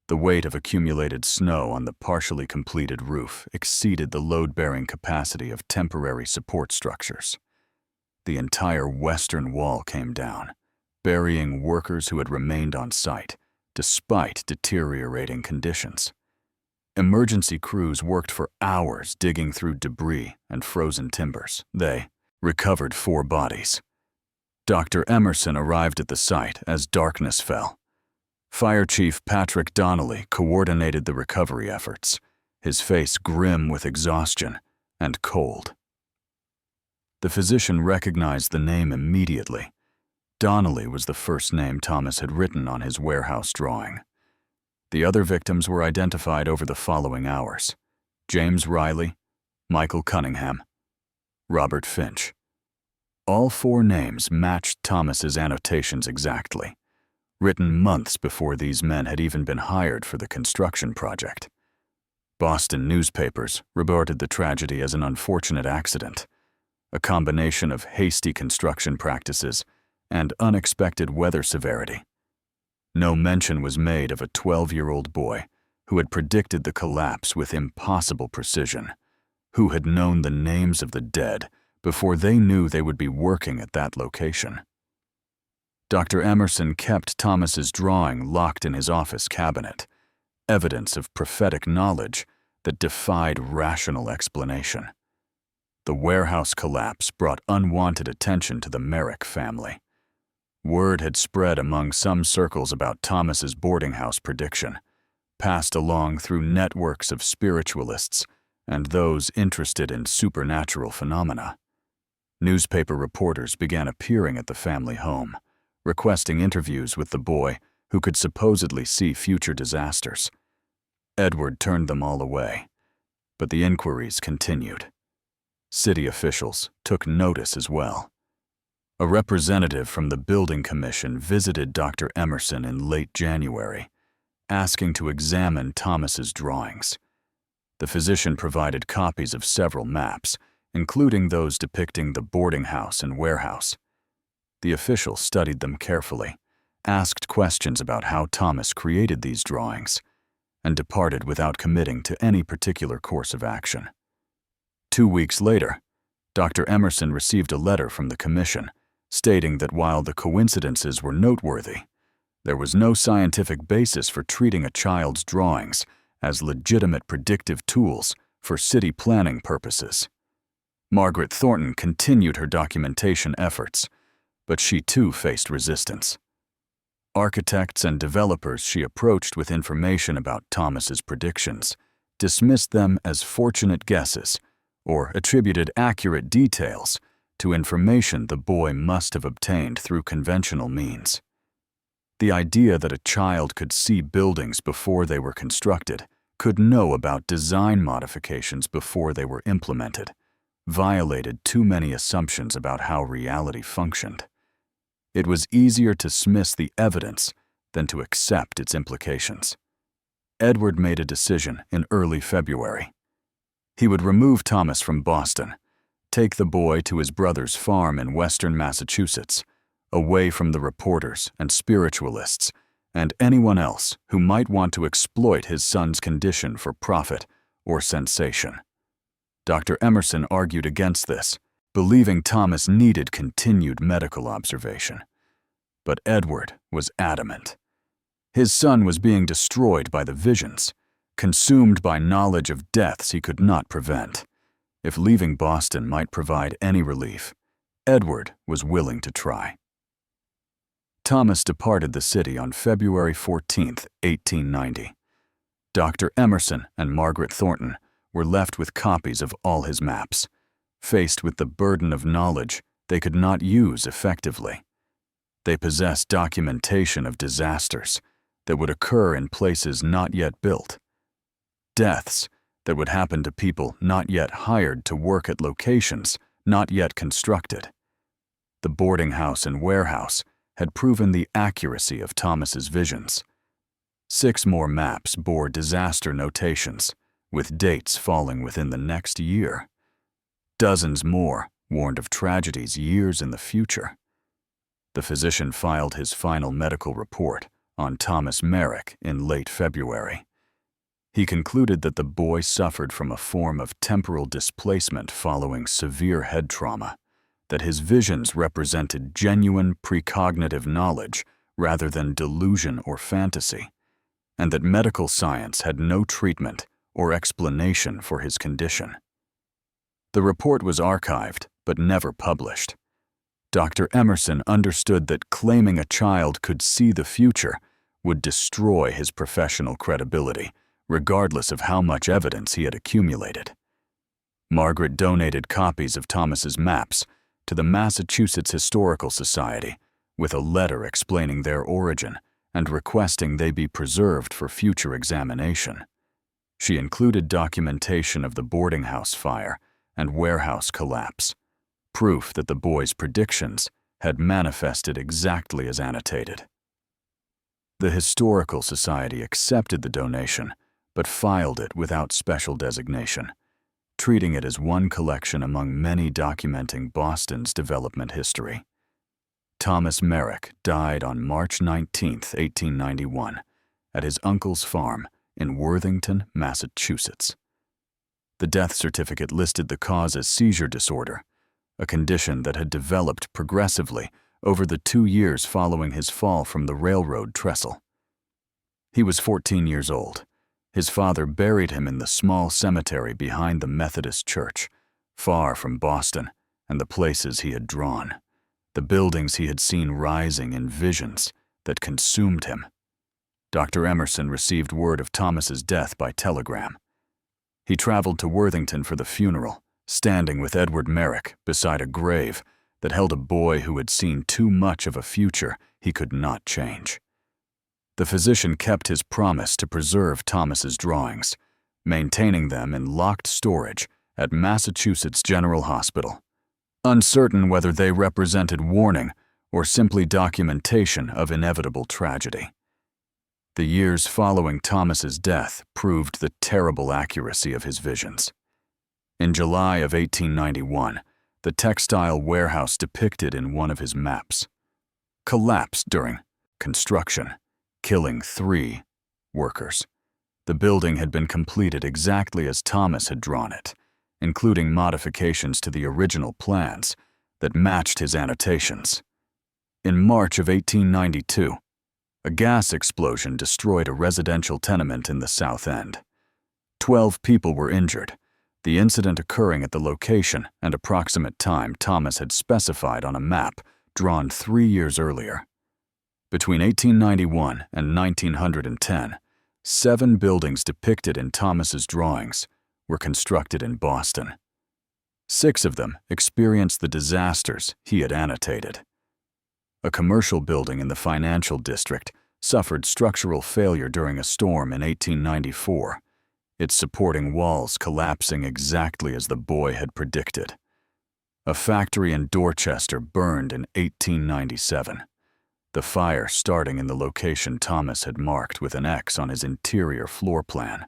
The weight of accumulated snow on the partially completed roof exceeded the load-bearing capacity of temporary support structures. The entire western wall came down, burying workers who had remained on site, despite deteriorating conditions. Emergency crews worked for hours digging through debris and frozen timbers. They recovered 4 bodies. Dr. Emerson arrived at the site as darkness fell. Fire Chief Patrick Donnelly coordinated the recovery efforts, his face grim with exhaustion and cold. The physician recognized the name immediately. Donnelly was the first name Thomas had written on his warehouse drawing. The other victims were identified over the following hours: James Riley, Michael Cunningham, Robert Finch. All 4 names matched Thomas's annotations exactly, written months before these men had even been hired for the construction project. Boston newspapers reported the tragedy as an unfortunate accident, a combination of hasty construction practices and unexpected weather severity. No mention was made of a 12-year-old boy who had predicted the collapse with impossible precision, who had known the names of the dead before they knew they would be working at that location. Dr. Emerson kept Thomas's drawing locked in his office cabinet, evidence of prophetic knowledge that defied rational explanation. The warehouse collapse brought unwanted attention to the Merrick family. Word had spread among some circles about Thomas's boarding house prediction, passed along through networks of spiritualists and those interested in supernatural phenomena. Newspaper reporters began appearing at the family home, requesting interviews with the boy who could supposedly see future disasters. Edward turned them all away, but the inquiries continued. City officials took notice as well. A representative from the building commission visited Dr. Emerson in late January, asking to examine Thomas's drawings. The physician provided copies of several maps, including those depicting the boarding house and warehouse. The official studied them carefully, asked questions about how Thomas created these drawings, and departed without committing to any particular course of action. 2 weeks later, Dr. Emerson received a letter from the commission stating that while the coincidences were noteworthy, there was no scientific basis for treating a child's drawings as legitimate predictive tools for city planning purposes. Margaret Thornton continued her documentation efforts, but she too faced resistance. Architects and developers she approached with information about Thomas's predictions dismissed them as fortunate guesses or attributed accurate details to information the boy must have obtained through conventional means. The idea that a child could see buildings before they were constructed, could know about design modifications before they were implemented, violated too many assumptions about how reality functioned. It was easier to dismiss the evidence than to accept its implications. Edward made a decision in early February. He would remove Thomas from Boston, take the boy to his brother's farm in western Massachusetts, away from the reporters and spiritualists and anyone else who might want to exploit his son's condition for profit or sensation. Dr. Emerson argued against this, believing Thomas needed continued medical observation. But Edward was adamant. His son was being destroyed by the visions, consumed by knowledge of deaths he could not prevent. If leaving Boston might provide any relief, Edward was willing to try. Thomas departed the city on February 14, 1890. Dr. Emerson and Margaret Thornton were left with copies of all his maps, faced with the burden of knowledge they could not use effectively. They possessed documentation of disasters that would occur in places not yet built, deaths that would happen to people not yet hired to work at locations not yet constructed. The boarding house and warehouse had proven the accuracy of Thomas's visions. 6 more maps bore disaster notations, with dates falling within the next year. Dozens more warned of tragedies years in the future. The physician filed his final medical report on Thomas Merrick in late February. He concluded that the boy suffered from a form of temporal displacement following severe head trauma, that his visions represented genuine precognitive knowledge rather than delusion or fantasy, and that medical science had no treatment or explanation for his condition. The report was archived but never published. Dr. Emerson understood that claiming a child could see the future would destroy his professional credibility, regardless of how much evidence he had accumulated. Margaret donated copies of Thomas's maps to the Massachusetts Historical Society with a letter explaining their origin and requesting they be preserved for future examination. She included documentation of the boarding house fire and warehouse collapse, proof that the boy's predictions had manifested exactly as annotated. The Historical Society accepted the donation, but filed it without special designation, treating it as one collection among many documenting Boston's development history. Thomas Merrick died on March 19, 1891, at his uncle's farm in Worthington, Massachusetts. The death certificate listed the cause as seizure disorder, a condition that had developed progressively over the 2 years following his fall from the railroad trestle. He was 14 years old. His father buried him in the small cemetery behind the Methodist church, far from Boston and the places he had drawn, the buildings he had seen rising in visions that consumed him. Dr. Emerson received word of Thomas's death by telegram. He traveled to Worthington for the funeral, standing with Edward Merrick beside a grave that held a boy who had seen too much of a future he could not change. The physician kept his promise to preserve Thomas's drawings, maintaining them in locked storage at Massachusetts General Hospital, uncertain whether they represented warning or simply documentation of inevitable tragedy. The years following Thomas's death proved the terrible accuracy of his visions. In July of 1891, the textile warehouse depicted in one of his maps collapsed during construction, killing 3 workers. The building had been completed exactly as Thomas had drawn it, including modifications to the original plans that matched his annotations. In March of 1892, a gas explosion destroyed a residential tenement in the South End. 12 people were injured, the incident occurring at the location and approximate time Thomas had specified on a map drawn 3 years earlier. Between 1891 and 1910, 7 buildings depicted in Thomas's drawings were constructed in Boston. 6 of them experienced the disasters he had annotated. A commercial building in the financial district suffered structural failure during a storm in 1894, its supporting walls collapsing exactly as the boy had predicted. A factory in Dorchester burned in 1897, the fire starting in the location Thomas had marked with an X on his interior floor plan.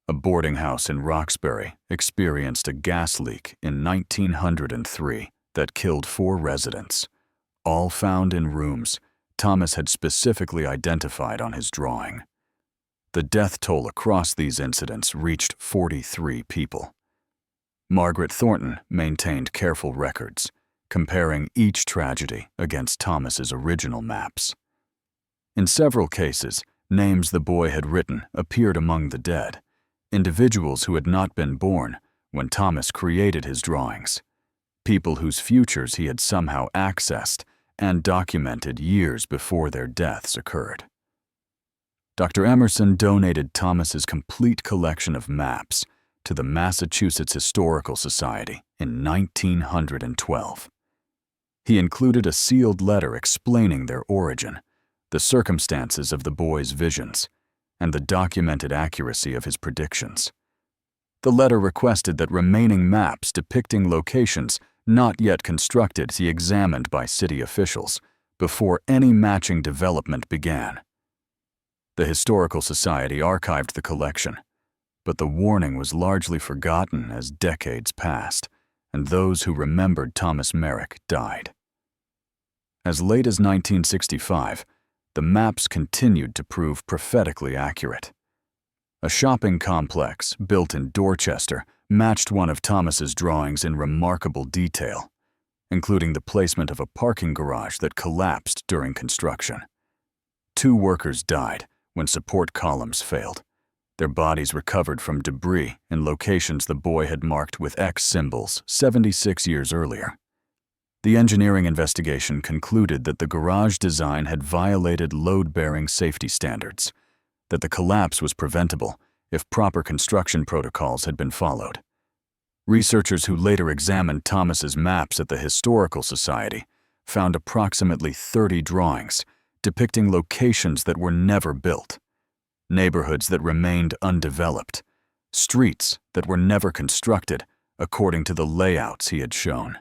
A boarding house in Roxbury experienced a gas leak in 1903 that killed 4 residents, all found in rooms Thomas had specifically identified on his drawing. The death toll across these incidents reached 43 people. Margaret Thornton maintained careful records, comparing each tragedy against Thomas's original maps. In several cases, names the boy had written appeared among the dead, individuals who had not been born when Thomas created his drawings, people whose futures he had somehow accessed and documented years before their deaths occurred. Dr. Emerson donated Thomas's complete collection of maps to the Massachusetts Historical Society in 1912. He included a sealed letter explaining their origin, the circumstances of the boy's visions, and the documented accuracy of his predictions. The letter requested that remaining maps depicting locations not yet constructed be examined by city officials before any matching development began. The Historical Society archived the collection, but the warning was largely forgotten as decades passed, and those who remembered Thomas Merrick died. As late as 1965, the maps continued to prove prophetically accurate. A shopping complex built in Dorchester matched one of Thomas's drawings in remarkable detail, including the placement of a parking garage that collapsed during construction. 2 workers died when support columns failed, their bodies recovered from debris in locations the boy had marked with X symbols 76 years earlier. The engineering investigation concluded that the garage design had violated load-bearing safety standards, that the collapse was preventable if proper construction protocols had been followed. Researchers who later examined Thomas's maps at the Historical Society found approximately 30 drawings depicting locations that were never built, neighborhoods that remained undeveloped, streets that were never constructed according to the layouts he had shown.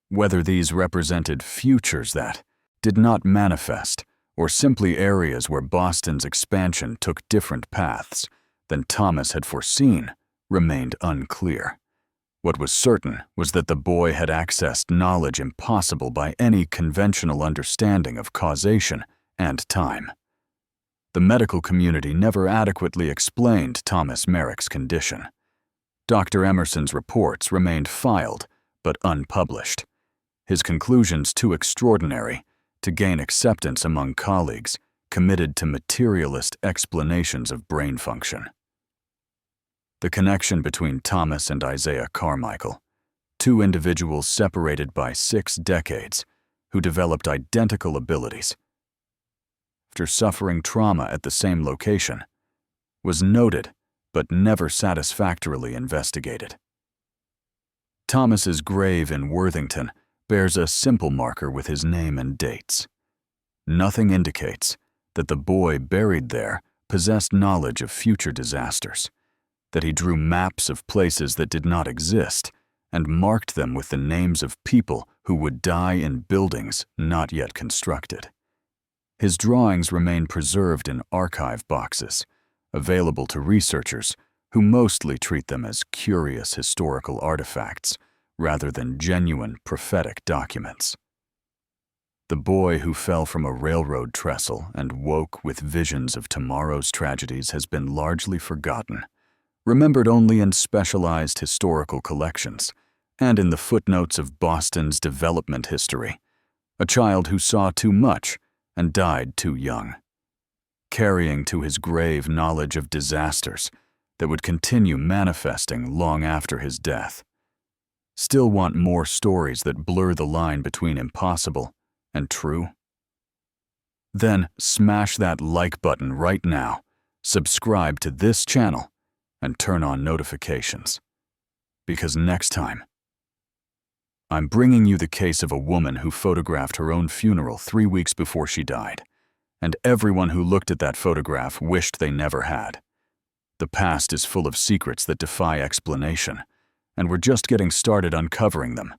Whether these represented futures that did not manifest, or simply areas where Boston's expansion took different paths than Thomas had foreseen, remained unclear. What was certain was that the boy had accessed knowledge impossible by any conventional understanding of causation and time. The medical community never adequately explained Thomas Merrick's condition. Dr. Emerson's reports remained filed but unpublished, his conclusions too extraordinary to gain acceptance among colleagues committed to materialist explanations of brain function. The connection between Thomas and Isaiah Carmichael, two individuals separated by 6 decades who developed identical abilities after suffering trauma at the same location, was noted but never satisfactorily investigated. Thomas's grave in Worthington bears a simple marker with his name and dates. Nothing indicates that the boy buried there possessed knowledge of future disasters, that he drew maps of places that did not exist and marked them with the names of people who would die in buildings not yet constructed. His drawings remain preserved in archive boxes, available to researchers who mostly treat them as curious historical artifacts rather than genuine prophetic documents. The boy who fell from a railroad trestle and woke with visions of tomorrow's tragedies has been largely forgotten, remembered only in specialized historical collections and in the footnotes of Boston's development history, a child who saw too much and died too young, carrying to his grave knowledge of disasters that would continue manifesting long after his death. Still want more stories that blur the line between impossible and true? Then smash that like button right now, subscribe to this channel, and turn on notifications. Because next time, I'm bringing you the case of a woman who photographed her own funeral 3 weeks before she died, and everyone who looked at that photograph wished they never had. The past is full of secrets that defy explanation, and we're just getting started uncovering them.